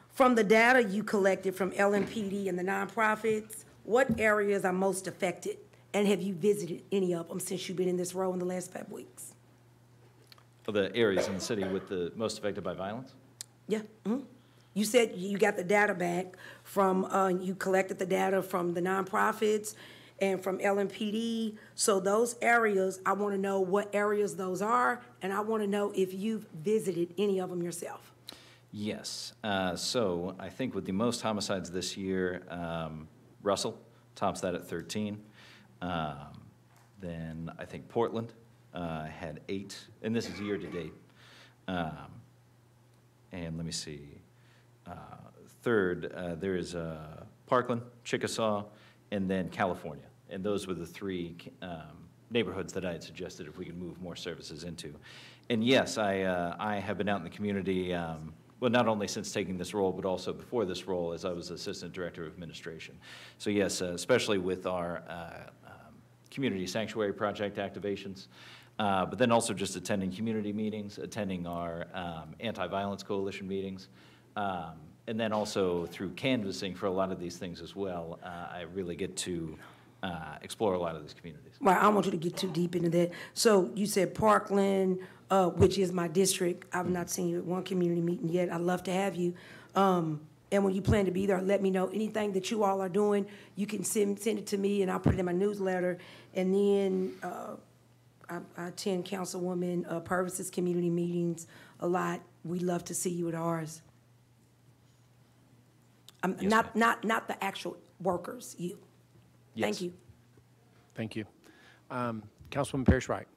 From the data you collected from LMPD and the nonprofits, what areas are most affected? And have you visited any of them since you've been in this role in the last 5 weeks? For the areas in the city with the most affected by violence? Yeah, You said you got the data back from, you collected the data from the nonprofits and from LMPD. So those areas, I want to know what areas those are, and I want to know if you've visited any of them yourself. Yes. So I think with the most homicides this year, Russell tops that at 13. Then I think Portland had 8, and this is year to date. And let me see. third, there is Parkland, Chickasaw, and then California. And those were the three neighborhoods that I had suggested if we could move more services into. And yes, I have been out in the community, well, not only since taking this role, but also before this role as I was Assistant Director of Administration. So yes, especially with our Community Sanctuary Project activations, but then also just attending community meetings, attending our Anti-Violence Coalition meetings, and then also through canvassing for a lot of these things as well, I really get to explore a lot of these communities. Well, I don't want you to get too deep into that. So you said Parkland, which is my district. I've not seen you at one community meeting yet. I'd love to have you. And when you plan to be there, let me know. Anything that you all are doing, you can send it to me, and I'll put it in my newsletter. And then I attend Councilwoman Purvis's community meetings a lot. We'd love to see you at ours. Yes, not the actual workers, you. Yes. Thank you. Thank you. Councilwoman Parrish Wright.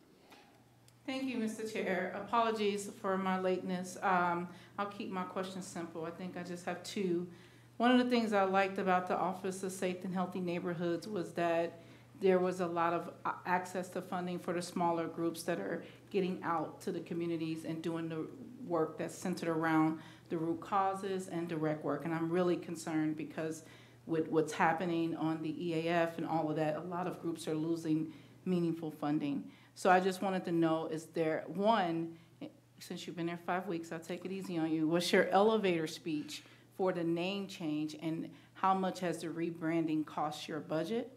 Thank you, Mr. Chair. Apologies for my lateness. I'll keep my questions simple. I think I just have two. One of the things I liked about the Office of Safe and Healthy Neighborhoods was that there was a lot of access to funding for the smaller groups that are getting out to the communities and doing the work that's centered around the root causes and direct work. And I'm really concerned because with what's happening on the EAF and all of that, a lot of groups are losing meaningful funding. So I just wanted to know, is there, one, since you've been there 5 weeks, I'll take it easy on you, what's your elevator speech for the name change, and how much has the rebranding cost your budget?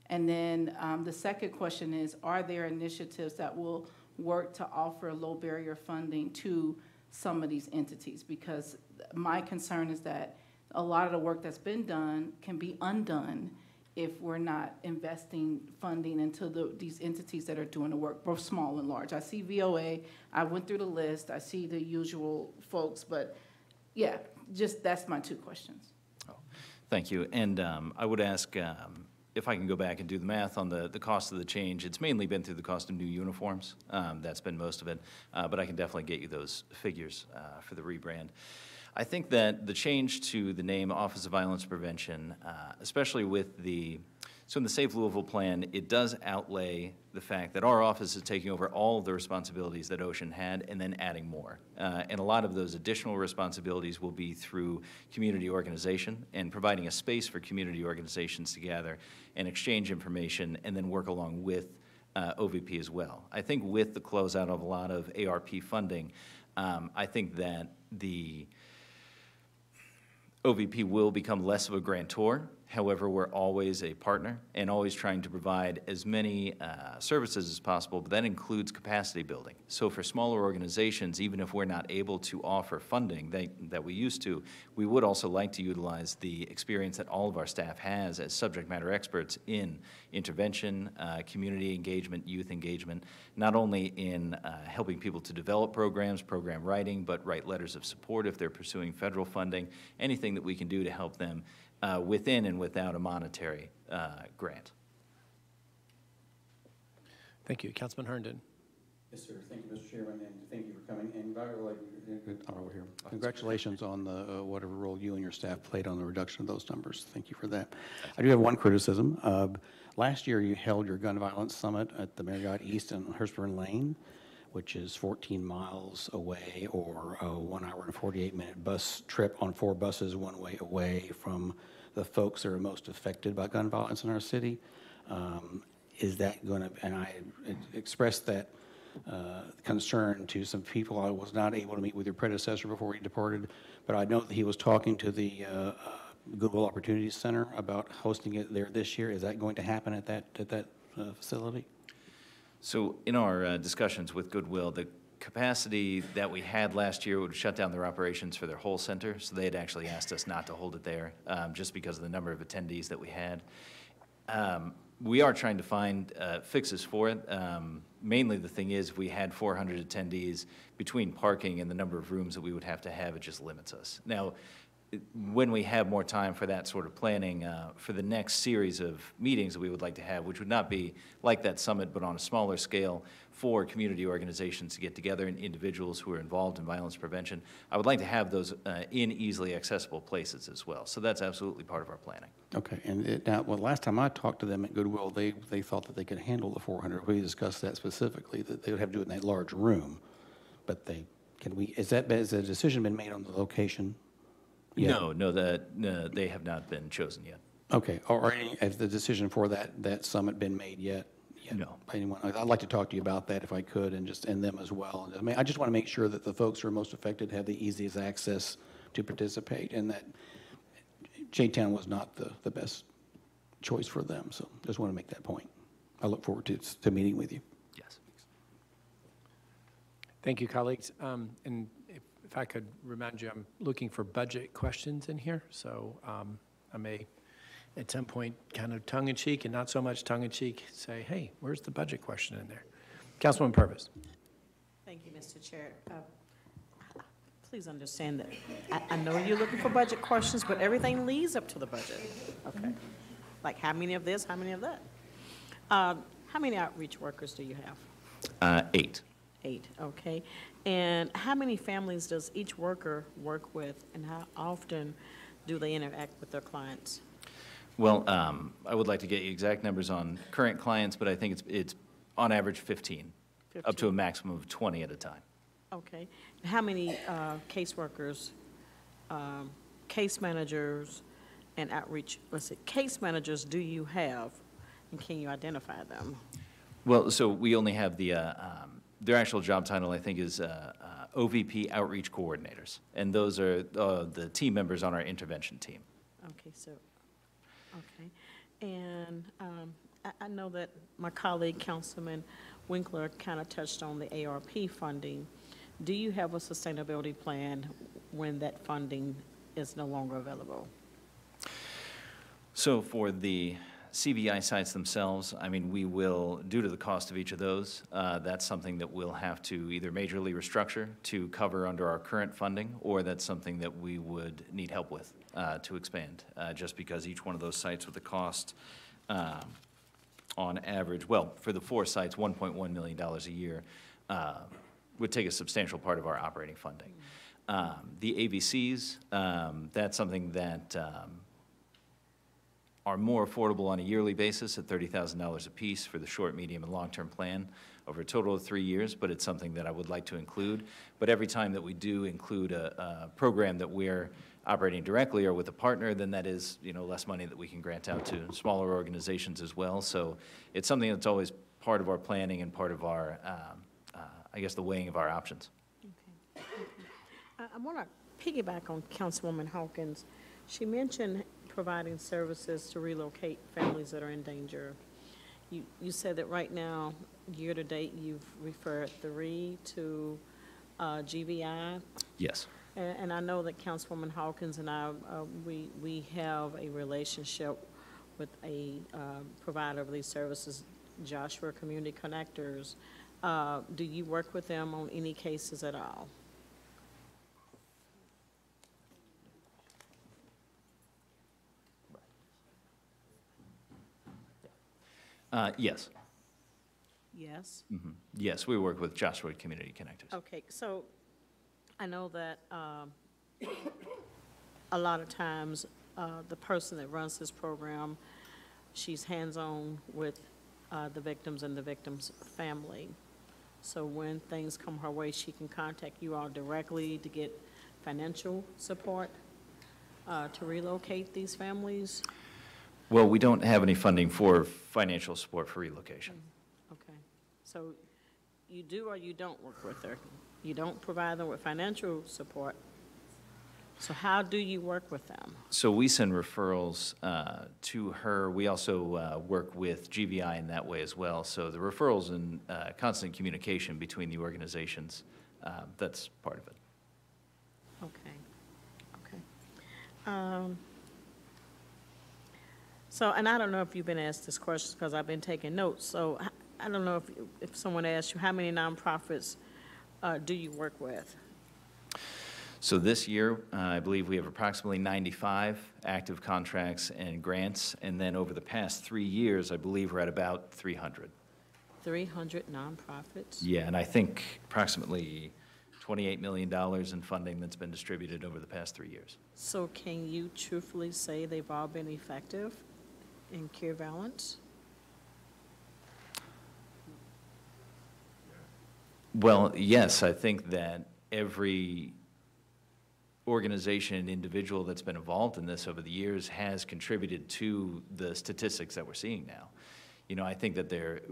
And then the second question is, are there initiatives that will work to offer low barrier funding to some of these entities? Because my concern is that a lot of the work that's been done can be undone if we're not investing funding into these entities that are doing the work, both small and large. I see VOA, I went through the list, I see the usual folks, but yeah, just that's my two questions. Oh, thank you. And I would ask if I can go back and do the math on the cost of the change. It's mainly been through the cost of new uniforms. That's been most of it, but I can definitely get you those figures for the rebrand. I think that the change to the name Office of Violence Prevention, especially with so in the Safe Louisville plan, it does outlay the fact that our office is taking over all of the responsibilities that Ocean had and then adding more. And a lot of those additional responsibilities will be through community organization and providing a space for community organizations to gather and exchange information and then work along with OVP as well. I think with the closeout of a lot of ARP funding, I think that the OVP will become less of a grantor. However, we're always a partner and always trying to provide as many services as possible, but that includes capacity building. So for smaller organizations, even if we're not able to offer funding that we used to, we would also like to utilize the experience that all of our staff has as subject matter experts in intervention, community engagement, youth engagement, not only in helping people to develop programs, program writing, but write letters of support if they're pursuing federal funding, anything that we can do to help them within and without a monetary grant. Thank you. Councilman Herndon. Yes, sir. Thank you, Mr. Chairman, and thank you for coming. And by the way, over here, congratulations on the whatever role you and your staff played on the reduction of those numbers. Thank you for that. I do have one criticism. Last year, you held your gun violence summit at the Marriott East in Hurstburn Lane, which is 14 miles away, or a 1 hour and 48-minute bus trip on 4 buses one way away from the folks that are most affected by gun violence in our city. Is that going to, and I expressed that concern to some people. I was not able to meet with your predecessor before he departed, but I know that he was talking to the Goodwill Opportunities Center about hosting it there this year. Is that going to happen at that facility? So in our discussions with Goodwill, the capacity that we had last year would shut down their operations for their whole center, so they had actually asked us not to hold it there just because of the number of attendees that we had. We are trying to find fixes for it. Mainly the thing is, if we had 400 attendees, between parking and the number of rooms that we would have to have, it just limits us. Now, when we have more time for that sort of planning, for the next series of meetings that we would like to have, which would not be like that summit, but on a smaller scale for community organizations to get together and individuals who are involved in violence prevention, I would like to have those in easily accessible places as well. So that's absolutely part of our planning. Okay, and now, well, last time I talked to them at Goodwill, they thought that they could handle the 400. We discussed that specifically, that they would have to do it in that large room. But has a decision been made on the location yet? No, they have not been chosen yet. Okay, has the decision for that summit been made yet? No. By anyone? I'd like to talk to you about that if I could, and them as well. I mean, I just want to make sure that the folks who are most affected have the easiest access to participate, and that J-Town was not the best choice for them. So just want to make that point. I look forward to meeting with you. Yes. Thank you, colleagues. And if I could remind you, I'm looking for budget questions in here, so I may at some point kind of tongue-in-cheek and not so much tongue-in-cheek say, hey, where's the budget question in there? Councilwoman Purvis. Thank you, Mr. Chair. Please understand that I know you're looking for budget questions, but everything leads up to the budget. Okay. Like how many of this, how many of that? How many outreach workers do you have? 8. 8, okay. And how many families does each worker work with, and how often do they interact with their clients? Well, I would like to get you exact numbers on current clients, but I think it's on average 15, up to a maximum of 20 at a time. Okay. And how many caseworkers, case managers, and outreach, case managers do you have, and can you identify them? Well, so we only have their actual job title, I think, is OVP outreach coordinators, and those are the team members on our intervention team. Okay, so, okay. And I know that my colleague, Councilman Winkler, kind of touched on the ARP funding. Do you have a sustainability plan when that funding is no longer available? So for the CVI sites themselves, I mean, we will, due to the cost of each of those, that's something that we'll have to either majorly restructure to cover under our current funding, or that's something that we would need help with to expand, just because each one of those sites with the cost on average, well, for the 4 sites, $1.1 million a year, would take a substantial part of our operating funding. The AVCs, that's something that are more affordable on a yearly basis at $30,000 apiece for the short, medium, and long-term plan over a total of 3 years, but it's something that I would like to include. But every time that we do include a program that we're operating directly or with a partner, then that is, less money that we can grant out to smaller organizations as well. So it's something that's always part of our planning and part of our, I guess, the weighing of our options. Okay. I want to piggyback on Councilwoman Hawkins. She mentioned providing services to relocate families that are in danger. You said that right now, year to date, you've referred 3 to GVI. Yes. And I know that Councilwoman Hawkins and I, we have a relationship with a provider of these services, Joshua Community Connectors. Do you work with them on any cases at all? Yes. Yes? Mm-hmm. Yes, we work with Joshua Community Connectors. Okay, so I know that a lot of times the person that runs this program, she's hands-on with the victims and the victim's family. So when things come her way, she can contact you all directly to get financial support to relocate these families? Well, we don't have any funding for financial support for relocation. Okay, so you do or you don't work with her? You don't provide them with financial support? So how do you work with them? So we send referrals to her. We also work with GVI in that way as well. So the referrals and constant communication between the organizations, that's part of it. Okay, okay. So, and I don't know if you've been asked this question because I've been taking notes. So I don't know if someone asked you, how many nonprofits do you work with? So this year, I believe we have approximately 95 active contracts and grants, and then over the past 3 years, I believe we're at about 300. 300 nonprofits? Yeah, and I think approximately $28 million in funding that's been distributed over the past 3 years. So can you truthfully say they've all been effective in care balance? Well, yes, I think that every organization and individual that's been involved in this over the years has contributed to the statistics that we're seeing now. You know, I think that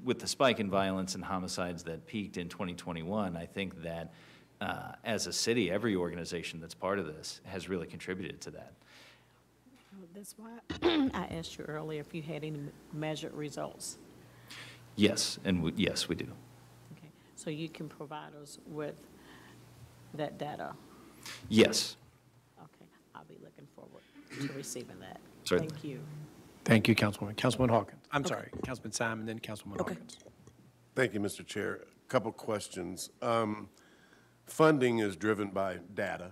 with the spike in violence and homicides that peaked in 2021, I think that as a city, every organization that's part of this has really contributed to that. That's why I asked you earlier if you had any measured results. Yes, and yes, we do. Okay, so you can provide us with that data? Yes. Okay, I'll be looking forward to receiving that. Certainly. Thank you. Thank you, Councilwoman. Councilman Hawkins. I'm sorry, Councilman Simon, then Councilwoman Hawkins. Thank you, Mr. Chair. A couple questions. Funding is driven by data.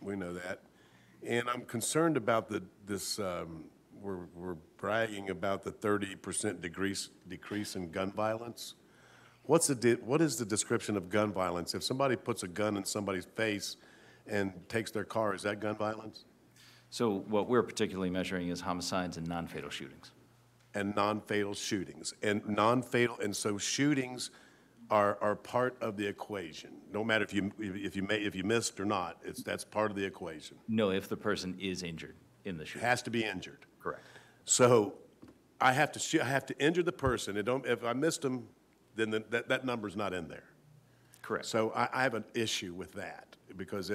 We know that. And I'm concerned about we're bragging about the 30% decrease in gun violence. What is the description of gun violence? If somebody puts a gun in somebody's face and takes their car, is that gun violence? So what we're particularly measuring is homicides and non-fatal shootings. And non-fatal shootings. And so shootings are part of the equation. No matter if you missed or not, that's part of the equation. No, if the person is injured in the shooting. Has to be injured. Correct. So I have to injure the person. If I missed them, then that number's not in there. Correct. So I have an issue with that because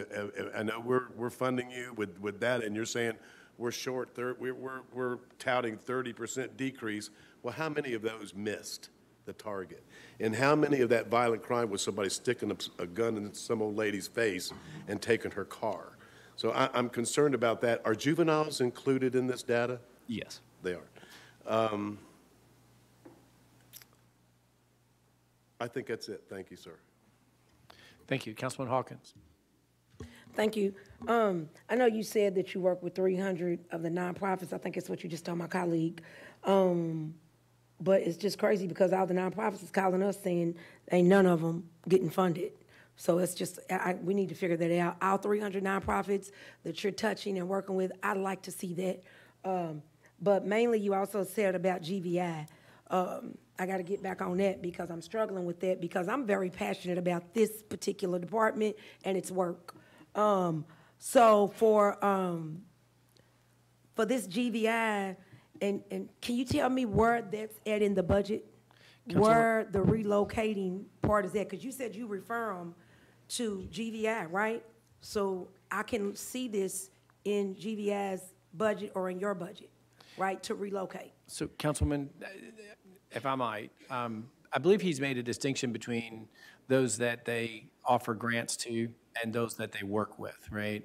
I know we're funding you with that, and you're saying we're short. We're touting 30% decrease. Well, how many of those missed the target? And how many of that violent crime was somebody sticking a gun in some old lady's face and taking her car? So I'm concerned about that. Are juveniles included in this data? Yes. They are. I think that's it. Thank you, sir. Thank you. Councilman Hawkins. Thank you. I know you said that you work with 300 of the nonprofits. I think it's what you just told my colleague. But it's just crazy because all the nonprofits is calling us saying ain't none of them getting funded. So it's just, we need to figure that out. All 300 nonprofits that you're touching and working with, I'd like to see that. But mainly you also said about GVI. I got to get back on that because I'm struggling with that because I'm very passionate about this particular department and its work. So for this GVI, and can you tell me where that's at in the budget? Where the relocating part is at? Because you said you refer them to GVI, right? So I can see this in GVI's budget or in your budget, right, to relocate. So, Councilman, if I might, I believe he's made a distinction between those that they offer grants to and those that they work with, right?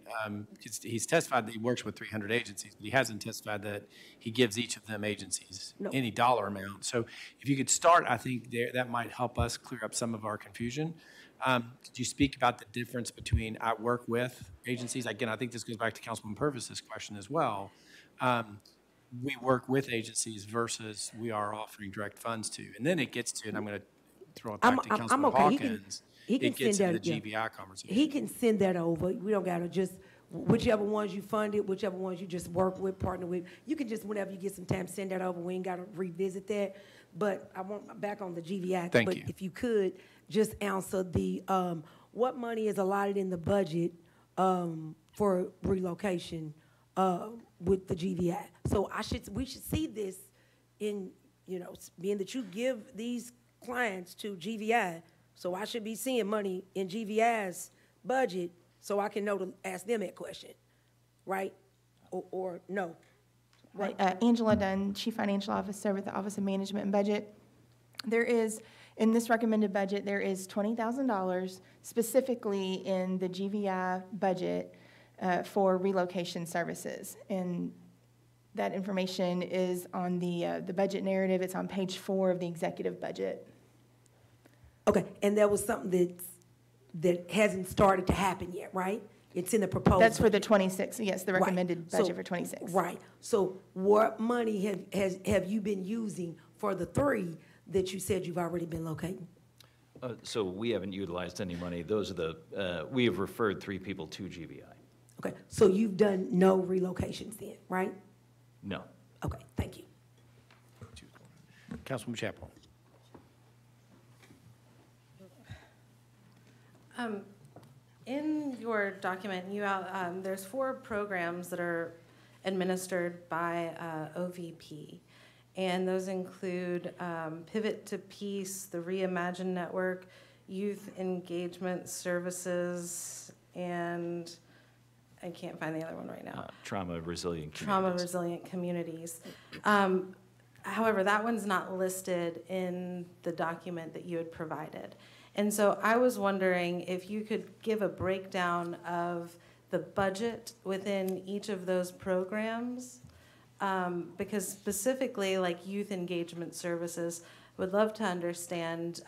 He's testified that he works with 300 agencies, but he hasn't testified that he gives each of them agencies any dollar amount. So if you could start, I think that might help us clear up some of our confusion. Could you speak about the difference between I work with agencies? Again, I think this goes back to Councilman Purvis's question as well. We work with agencies versus we are offering direct funds to. And then it gets to, and I'm going to throw it back to Councilman Hawkins. It gets into the GVI conversation. He can send that over. We don't got to just, whichever ones you funded, whichever ones you just work with, partner with, you can just, whenever you get some time, send that over. We ain't got to revisit that. But I want back on the GVI. Thank you. If you could just answer the, what money is allotted in the budget for relocation with the GVI? So we should see this in, being that you give these clients to GVI, so I should be seeing money in GVI's budget so I can know to ask them that question, right? Or no? Right. Angela Dunn, Chief Financial Officer with the Office of Management and Budget. There is, in this recommended budget, there is $20,000 specifically in the GVI budget for relocation services. And that information is on the budget narrative. It's on page 4 of the executive budget. Okay, and that was something that hasn't started to happen yet, right? It's in the proposal. That's for the 26, yes, the Right. recommended So- budget for 26. Right. So what money have you been using for the 3 that you said you've already been locating? So we haven't utilized any money. Those are the, we have referred 3 people to GVI. Okay, so you've done no relocations then, right? No. Okay, thank you. Councilwoman Chapel. In your document, there's 4 programs that are administered by OVP. And those include Pivot to Peace, the Reimagine Network, Youth Engagement Services, and I can't find the other one right now. Trauma resilient communities. Trauma resilient communities. However, that one's not listed in the document that you had provided. And so I was wondering if you could give a breakdown of the budget within each of those programs, because specifically like youth engagement services, would love to understand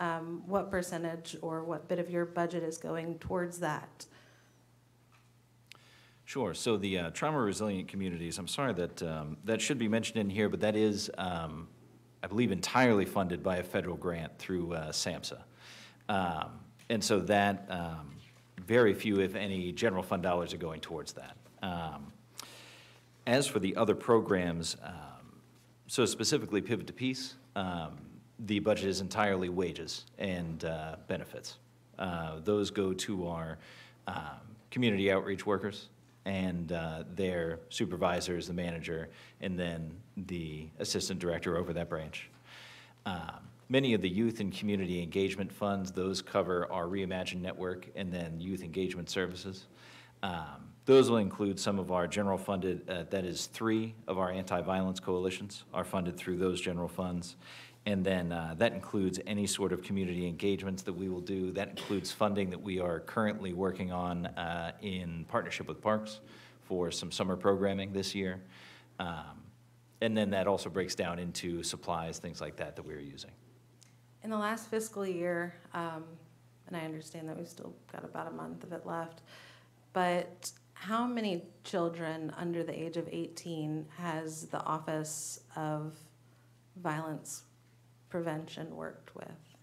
what percentage or what bit of your budget is going towards that. Sure. So the trauma resilient communities, I'm sorry that that should be mentioned in here, but that is, I believe, entirely funded by a federal grant through SAMHSA. And so that very few, if any, general fund dollars are going towards that. As for the other programs, so specifically Pivot to Peace, the budget is entirely wages and benefits. Those go to our community outreach workers and their supervisors, the manager, and then the assistant director over that branch. Many of the youth and community engagement funds, those cover our Reimagine Network and then youth engagement services. Those will include some of our general funded, that is 3 of our anti-violence coalitions are funded through those general funds. And then that includes any sort of community engagements that we will do. That includes funding that we are currently working on in partnership with Parks for some summer programming this year. And then that also breaks down into supplies, things like that we're using. In the last fiscal year, and I understand that we've still got about a month of it left, but how many children under the age of 18 has the Office of Violence Prevention worked with?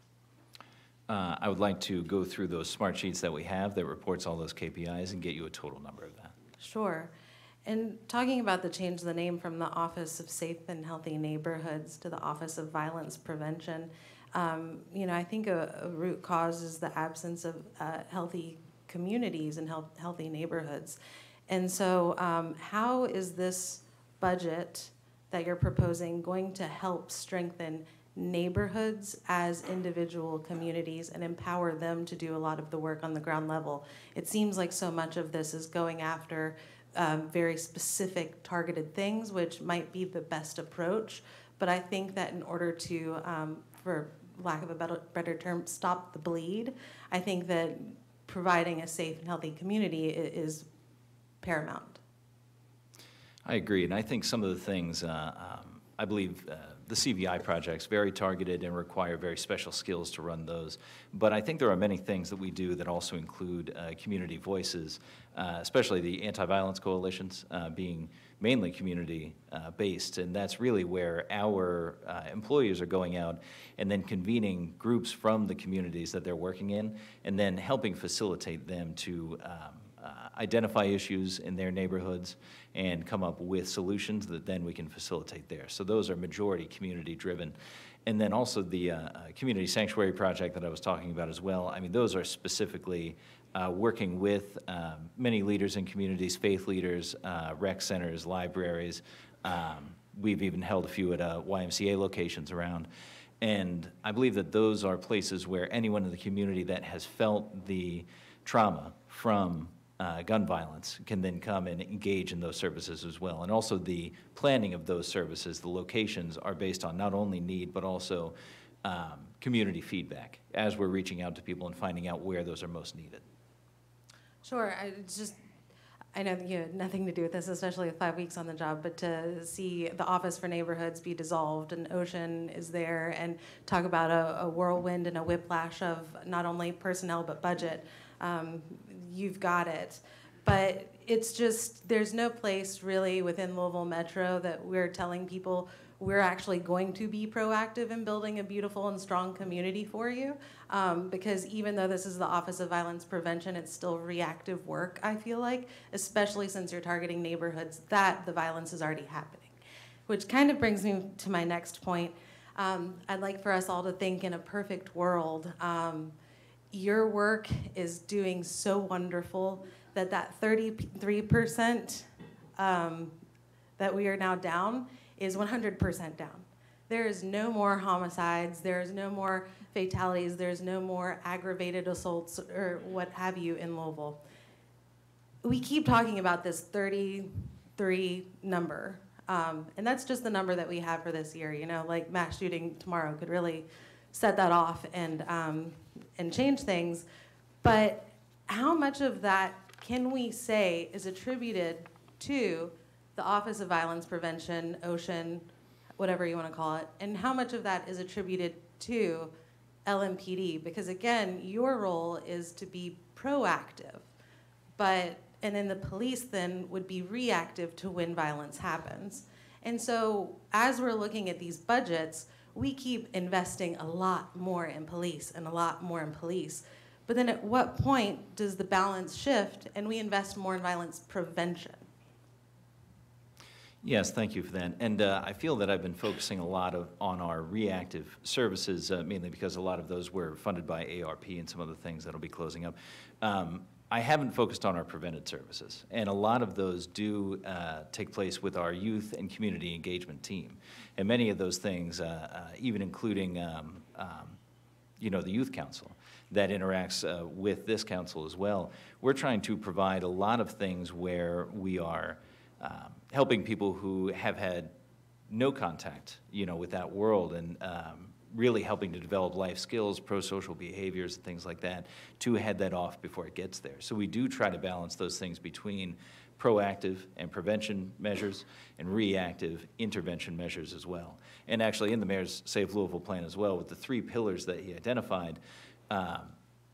I would like to go through those smart sheets that we have that reports all those KPIs and get you a total number of that. Sure. And talking about the change of the name from the Office of Safe and Healthy Neighborhoods to the Office of Violence Prevention, I think a root cause is the absence of healthy communities and healthy neighborhoods. And so how is this budget that you're proposing going to help strengthen neighborhoods as individual communities and empower them to do a lot of the work on the ground level? It seems like so much of this is going after very specific targeted things, which might be the best approach. But I think that in order to, for lack of a better term, stop the bleed, I think that providing a safe and healthy community is paramount. I agree, and I think some of the things, I believe the CVI project's very targeted and require very special skills to run those. But I think there are many things that we do that also include community voices, especially the anti-violence coalitions being mainly community-based, and that's really where our employees are going out and then convening groups from the communities that they're working in and then helping facilitate them to identify issues in their neighborhoods and come up with solutions that then we can facilitate there. So those are majority community-driven. And then also the community sanctuary project that I was talking about as well. I mean, those are specifically working with many leaders in communities, faith leaders, rec centers, libraries. We've even held a few at YMCA locations around. And I believe that those are places where anyone in the community that has felt the trauma from gun violence can then come and engage in those services as well. And also the planning of those services, the locations are based on not only need, but also community feedback as we're reaching out to people and finding out where those are most needed. Sure, I know that you had nothing to do with this, especially with 5 weeks on the job, but to see the Office for Neighborhoods be dissolved and Ocean is there, and talk about a whirlwind and a whiplash of not only personnel but budget, you've got it. But it's just, there's no place really within Louisville Metro that we're telling people we're actually going to be proactive in building a beautiful and strong community for you. Because even though this is the Office of Violence Prevention, it's still reactive work, I feel like, especially since you're targeting neighborhoods that the violence is already happening. Which kind of brings me to my next point. I'd like for us all to think in a perfect world, your work is doing so wonderful that 33% that we are now down is 100% down. There is no more homicides, there is no more fatalities, there's no more aggravated assaults or what have you in Louisville. We keep talking about this 33 number, and that's just the number that we have for this year. You know, like mass shooting tomorrow could really set that off and change things. But how much of that can we say is attributed to the Office of Violence Prevention, Ocean, whatever you want to call it, and how much of that is attributed to LMPD? Because again, your role is to be proactive, and then the police then would be reactive to when violence happens. And so as we're looking at these budgets, we keep investing a lot more in police and a lot more in police. But then at what point does the balance shift and we invest more in violence prevention? Yes, thank you for that. And I feel that I've been focusing a lot on our reactive services, mainly because a lot of those were funded by ARP and some other things that'll be closing up. I haven't focused on our preventive services, and a lot of those do take place with our youth and community engagement team. And many of those things, even including the youth council that interacts with this council as well, we're trying to provide a lot of things where we are helping people who have had no contact, with that world, and really helping to develop life skills, pro-social behaviors, and things like that to head that off before it gets there. So we do try to balance those things between proactive and prevention measures and reactive intervention measures as well. And actually in the Mayor's Safe Louisville plan as well, with the 3 pillars that he identified,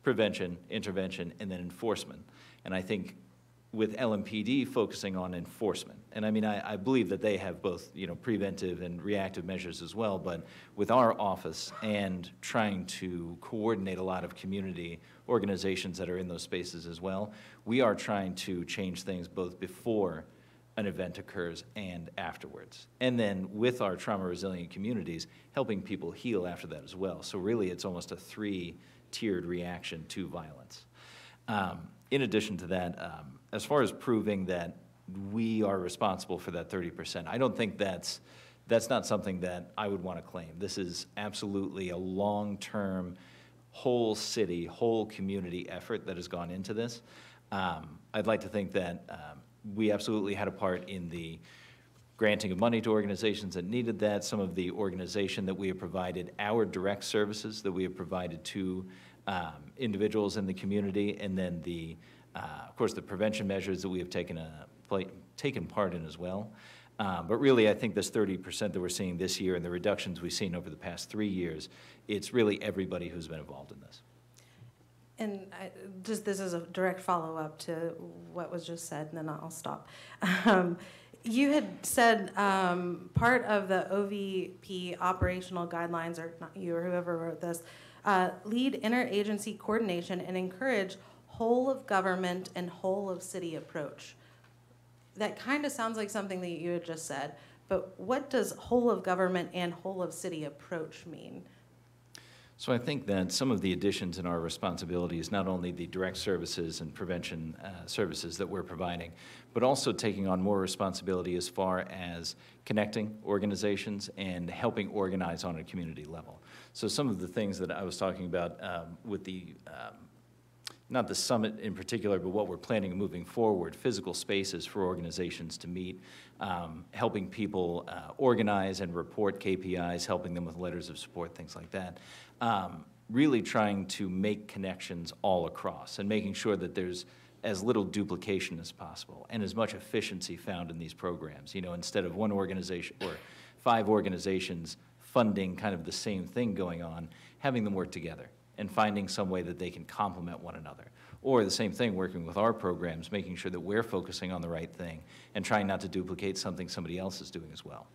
prevention, intervention, and then enforcement. And I think with LMPD focusing on enforcement. And I mean, I believe that they have both, preventive and reactive measures as well, but with our office and trying to coordinate a lot of community organizations that are in those spaces as well, we are trying to change things both before an event occurs and afterwards. And then with our trauma-resilient communities, helping people heal after that as well. So really, it's almost a 3-tiered reaction to violence. In addition to that, as far as proving that we are responsible for that 30%, I don't think that's not something that I would want to claim. This is absolutely a long-term, whole city, whole community effort that has gone into this. I'd like to think that we absolutely had a part in the granting of money to organizations that needed that, some of the organization that we have provided, our direct services that we have provided to individuals in the community, and then of course, the prevention measures that we have taken part in as well. But really, I think this 30% that we're seeing this year and the reductions we've seen over the past 3 years, it's really everybody who's been involved in this. And this is a direct follow-up to what was just said, and then I'll stop. You had said part of the OVP operational guidelines, or not you or whoever wrote this, lead interagency coordination and encourage whole of government and whole of city approach. That kind of sounds like something that you had just said, but what does whole of government and whole of city approach mean? So I think that some of the additions in our responsibility is not only the direct services and prevention services that we're providing, but also taking on more responsibility as far as connecting organizations and helping organize on a community level. So some of the things that I was talking about with the not the summit in particular, but what we're planning moving forward, physical spaces for organizations to meet, helping people organize and report KPIs, helping them with letters of support, things like that. Really trying to make connections all across and making sure that there's as little duplication as possible and as much efficiency found in these programs. You know, instead of one organization or 5 organizations funding kind of the same thing going on, having them work together and finding some way that they can complement one another. Or the same thing, working with our programs, making sure that we're focusing on the right thing and trying not to duplicate something somebody else is doing as well.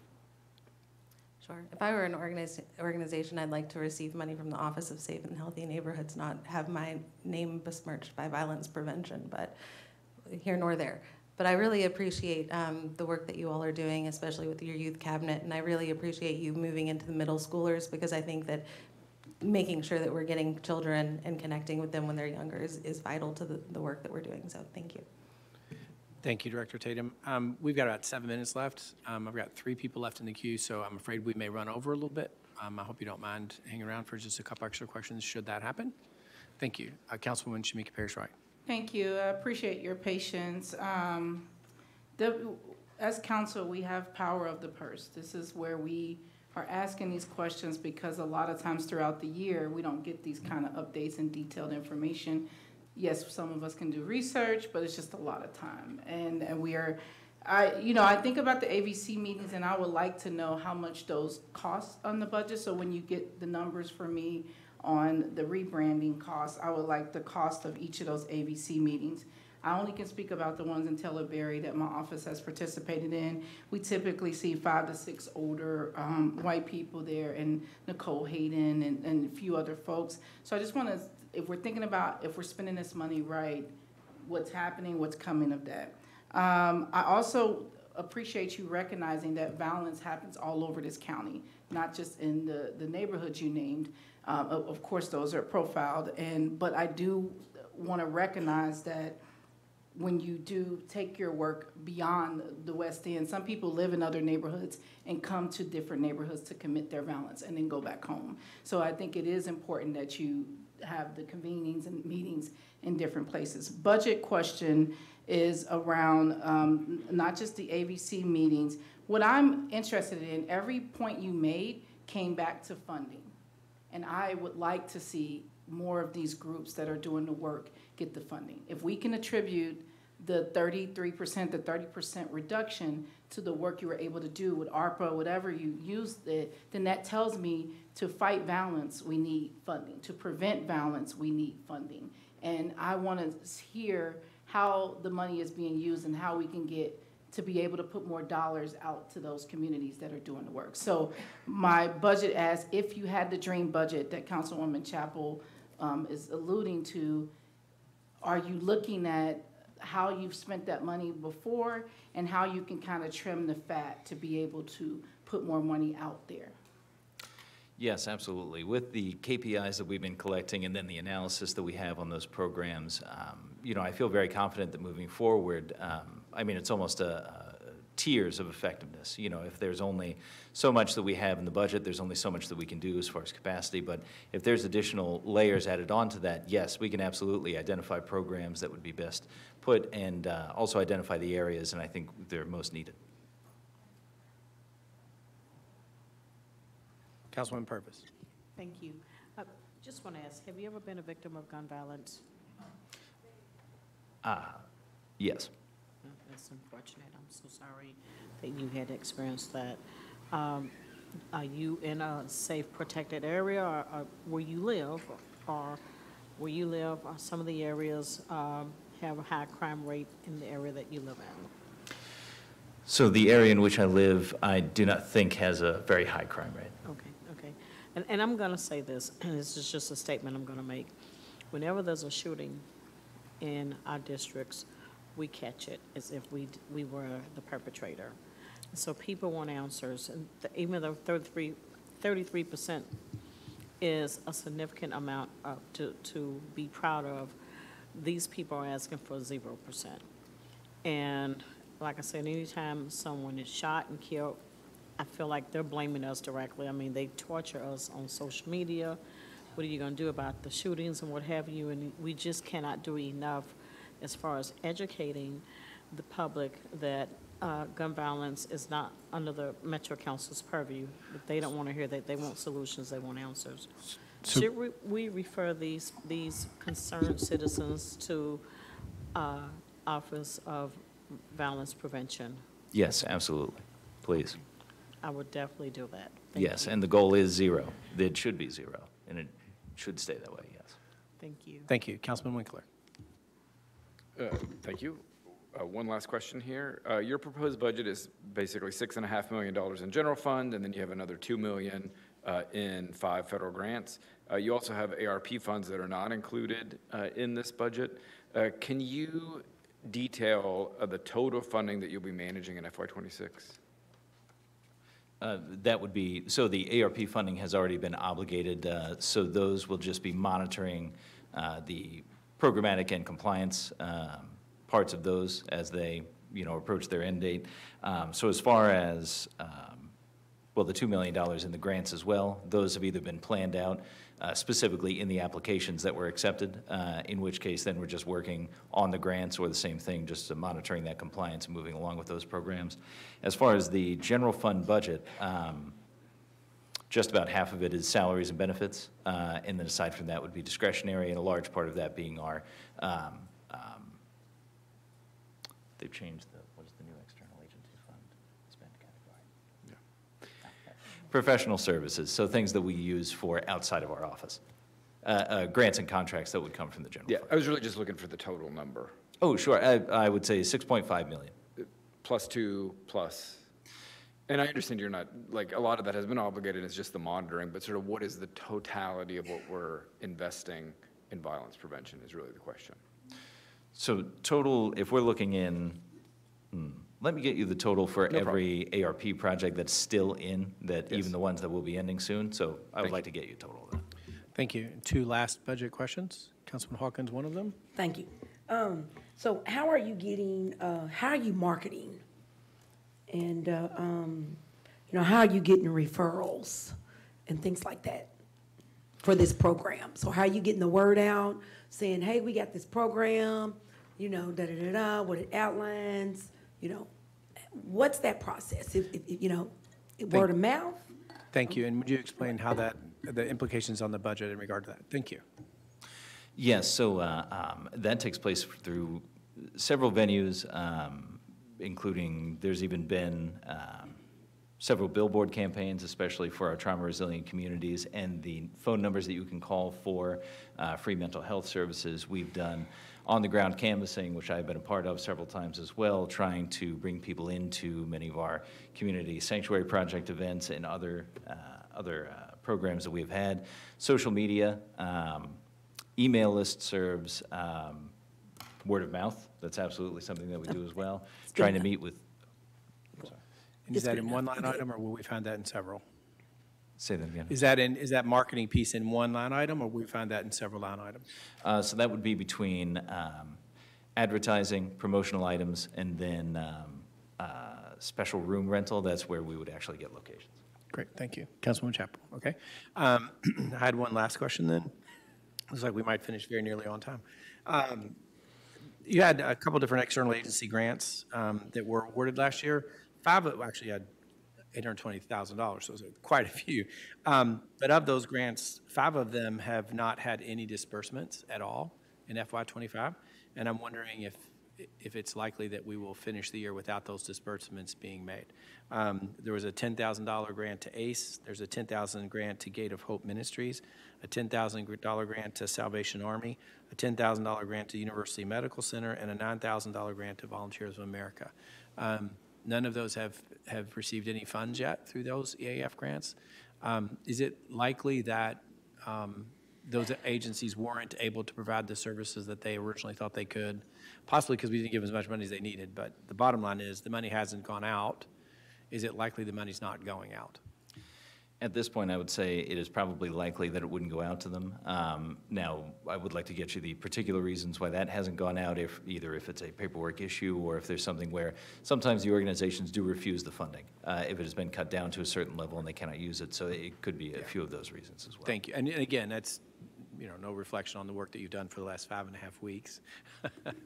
Sure. If I were an organization, I'd like to receive money from the Office of Safe and Healthy Neighborhoods, not have my name besmirched by violence prevention, but here nor there. But I really appreciate the work that you all are doing, especially with your youth cabinet, and I really appreciate you moving into the middle schoolers, because I think that making sure that we're getting children and connecting with them when they're younger is vital to the work that we're doing, so thank you. Thank you, Director Tatum. We've got about 7 minutes left. I've got 3 people left in the queue, so I'm afraid we may run over a little bit. I hope you don't mind hanging around for just a couple extra questions should that happen. Thank you. Councilwoman Shamika Parrish-Wright. Thank you. I appreciate your patience. As council, we have power of the purse. This is where we are asking these questions because a lot of times throughout the year, we don't get these kind of updates and detailed information. Yes, some of us can do research, but it's just a lot of time. And we are, I think about the AVC meetings, and I would like to know how much those cost on the budget. So when you get the numbers for me on the rebranding costs, I would like the cost of each of those AVC meetings. I only can speak about the ones in Teleberry that my office has participated in. We typically see 5 to 6 older white people there, and Nicole Hayden and a few other folks. So I just want to, if we're thinking about if we're spending this money right, what's happening, what's coming of that. I also appreciate you recognizing that violence happens all over this county, not just in the neighborhoods you named. Of course, those are profiled, but I do want to recognize that when you do take your work beyond the West End, some people live in other neighborhoods and come to different neighborhoods to commit their violence and then go back home. So I think it is important that you have the convenings and meetings in different places. Budget question is around not just the AVC meetings. What I'm interested in, every point you made came back to funding. And I would like to see more of these groups that are doing the work get the funding. If we can attribute the 33%, the 30% reduction to the work you were able to do with ARPA, whatever you used it, then that tells me to fight violence, we need funding. To prevent violence, we need funding. And I want to hear how the money is being used and how we can get to be able to put more dollars out to those communities that are doing the work. So my budget asks, if you had the dream budget that Councilwoman Chappell is alluding to, are you looking at how you've spent that money before and how you can kind of trim the fat to be able to put more money out there? Yes, absolutely. With the KPIs that we've been collecting and then the analysis that we have on those programs, I feel very confident that moving forward, it's almost tiers of effectiveness. If there's only so much that we have in the budget, there's only so much that we can do as far as capacity. But if there's additional layers added onto that, yes, we can absolutely identify programs that would be best put and also identify the areas, and I think they're most needed. Councilwoman Purvis. Thank you. Just want to ask, have you ever been a victim of gun violence? Yes. That's unfortunate. I'm so sorry that you had experienced that. Are you in a safe, protected area, or where you live, or some of the areas have a high crime rate in the area that you live in? So the area in which I live, I do not think has a very high crime rate. Okay. And I'm going to say this, and this is just a statement I'm going to make. Whenever there's a shooting in our districts, we catch it as if we were the perpetrator. So people want answers, and even though 33% is a significant amount to be proud of, these people are asking for 0%. And like I said, anytime someone is shot and killed, I feel like they're blaming us directly. They torture us on social media. What are you going to do about the shootings and what have you? And we just cannot do enough as far as educating the public that gun violence is not under the Metro Council's purview. But they don't want to hear that. They want solutions. They want answers. Should we refer these concerned citizens to Office of Violence Prevention. Yes, absolutely. Please. I would definitely do that. Thank Yes, you. and the goal is 0. It should be 0, and it should stay that way, yes. Thank you. Thank you. Councilman Winkler. Thank you. One last question here. Your proposed budget is basically $6.5 million in general fund, and then you have another $2 million in 5 federal grants. You also have ARP funds that are not included in this budget. Can you detail the total funding that you'll be managing in FY26? That would be, so the ARP funding has already been obligated, so those will just be monitoring the programmatic and compliance parts of those as they, approach their end date. So as far as, well, the $2 million in the grants as well, those have either been planned out specifically in the applications that were accepted, in which case then we're just working on the grants, or the same thing, just monitoring that compliance and moving along with those programs. As far as the general fund budget, just about half of it is salaries and benefits, and then aside from that would be discretionary, and a large part of that being our, they've changed what is the new external agency fund spend category? Yeah. Professional services, so things that we use for outside of our office. Grants and contracts that would come from the general fund. I was really just looking for the total number. Oh, sure, I would say 6.5 million. Plus 2, plus. And I understand you're not, like, a lot of that has been obligated, it's just the monitoring, but sort of what is the totality of what we're investing in violence prevention is really the question. So total, if we're looking in, let me get you the total for every ARP project that's still in, that even the ones that will be ending soon. So I would like to get you a total of that. Thank you. 2 last budget questions. Councilman Hawkins, one of them. Thank you. So how are you getting, how are you marketing? And, how are you getting referrals and things like that for this program? So how are you getting the word out, saying, hey, we got this program, da-da-da-da, what it outlines, what's that process? If word of mouth? Thank you. And would you explain how the implications on the budget in regard to that? Thank you. Yes, so that takes place through several venues, including there's even been several billboard campaigns, especially for our trauma-resilient communities, and the phone numbers that you can call for free mental health services. We've done on-the-ground canvassing, which I've been a part of several times as well, trying to bring people into many of our community sanctuary project events and other programs that we've had. Social media, email listservs, word of mouth. That's absolutely something that we do as well. Trying to meet with. And is that in one line item, or will we find that in several? Say that again. Is that marketing piece in one line item, or will we find that in several line items? So that would be between advertising, promotional items, and then special room rental. That's where we would actually get locations. Great, thank you. Councilwoman Chapel, okay. I had one last question then. Looks like we might finish very nearly on time. You had a couple different external agency grants that were awarded last year. 5 of actually had $820,000, so it was quite a few. But of those grants, 5 of them have not had any disbursements at all in FY25. And I'm wondering if it's likely that we will finish the year without those disbursements being made. There was a $10,000 grant to ACE. There's a $10,000 grant to Gate of Hope Ministries, a $10,000 grant to Salvation Army, a $10,000 grant to University Medical Center, and a $9,000 grant to Volunteers of America. None of those have received any funds yet through those EAF grants. Is it likely that those agencies weren't able to provide the services that they originally thought they could, possibly because we didn't give them as much money as they needed? But the bottom line is the money hasn't gone out. Is it likely the money's not going out? At this point, I would say it is probably likely that it wouldn't go out to them. Now, I would like to get you the particular reasons why that hasn't gone out, either if it's a paperwork issue or if there's something where sometimes the organizations do refuse the funding if it has been cut down to a certain level and they cannot use it. So it could be a few of those reasons as well. Thank you. And again, that's no reflection on the work that you've done for the last 5.5 weeks.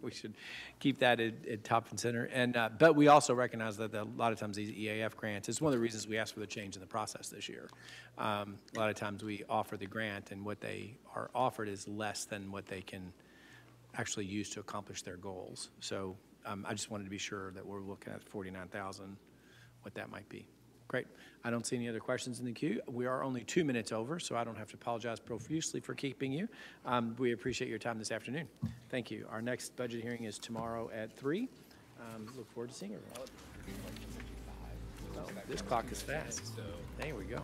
We should keep that at top and center. And but we also recognize that a lot of times these EAF grants, it's one of the reasons we asked for the change in the process this year. A lot of times we offer the grant, and what they are offered is less than what they can actually use to accomplish their goals. So I just wanted to be sure that we're looking at 49,000, what that might be. Great. I don't see any other questions in the queue. We are only 2 minutes over, so I don't have to apologize profusely for keeping you. We appreciate your time this afternoon. Thank you. Our next budget hearing is tomorrow at 3. Look forward to seeing everyone. Oh, this clock is fast. There we go.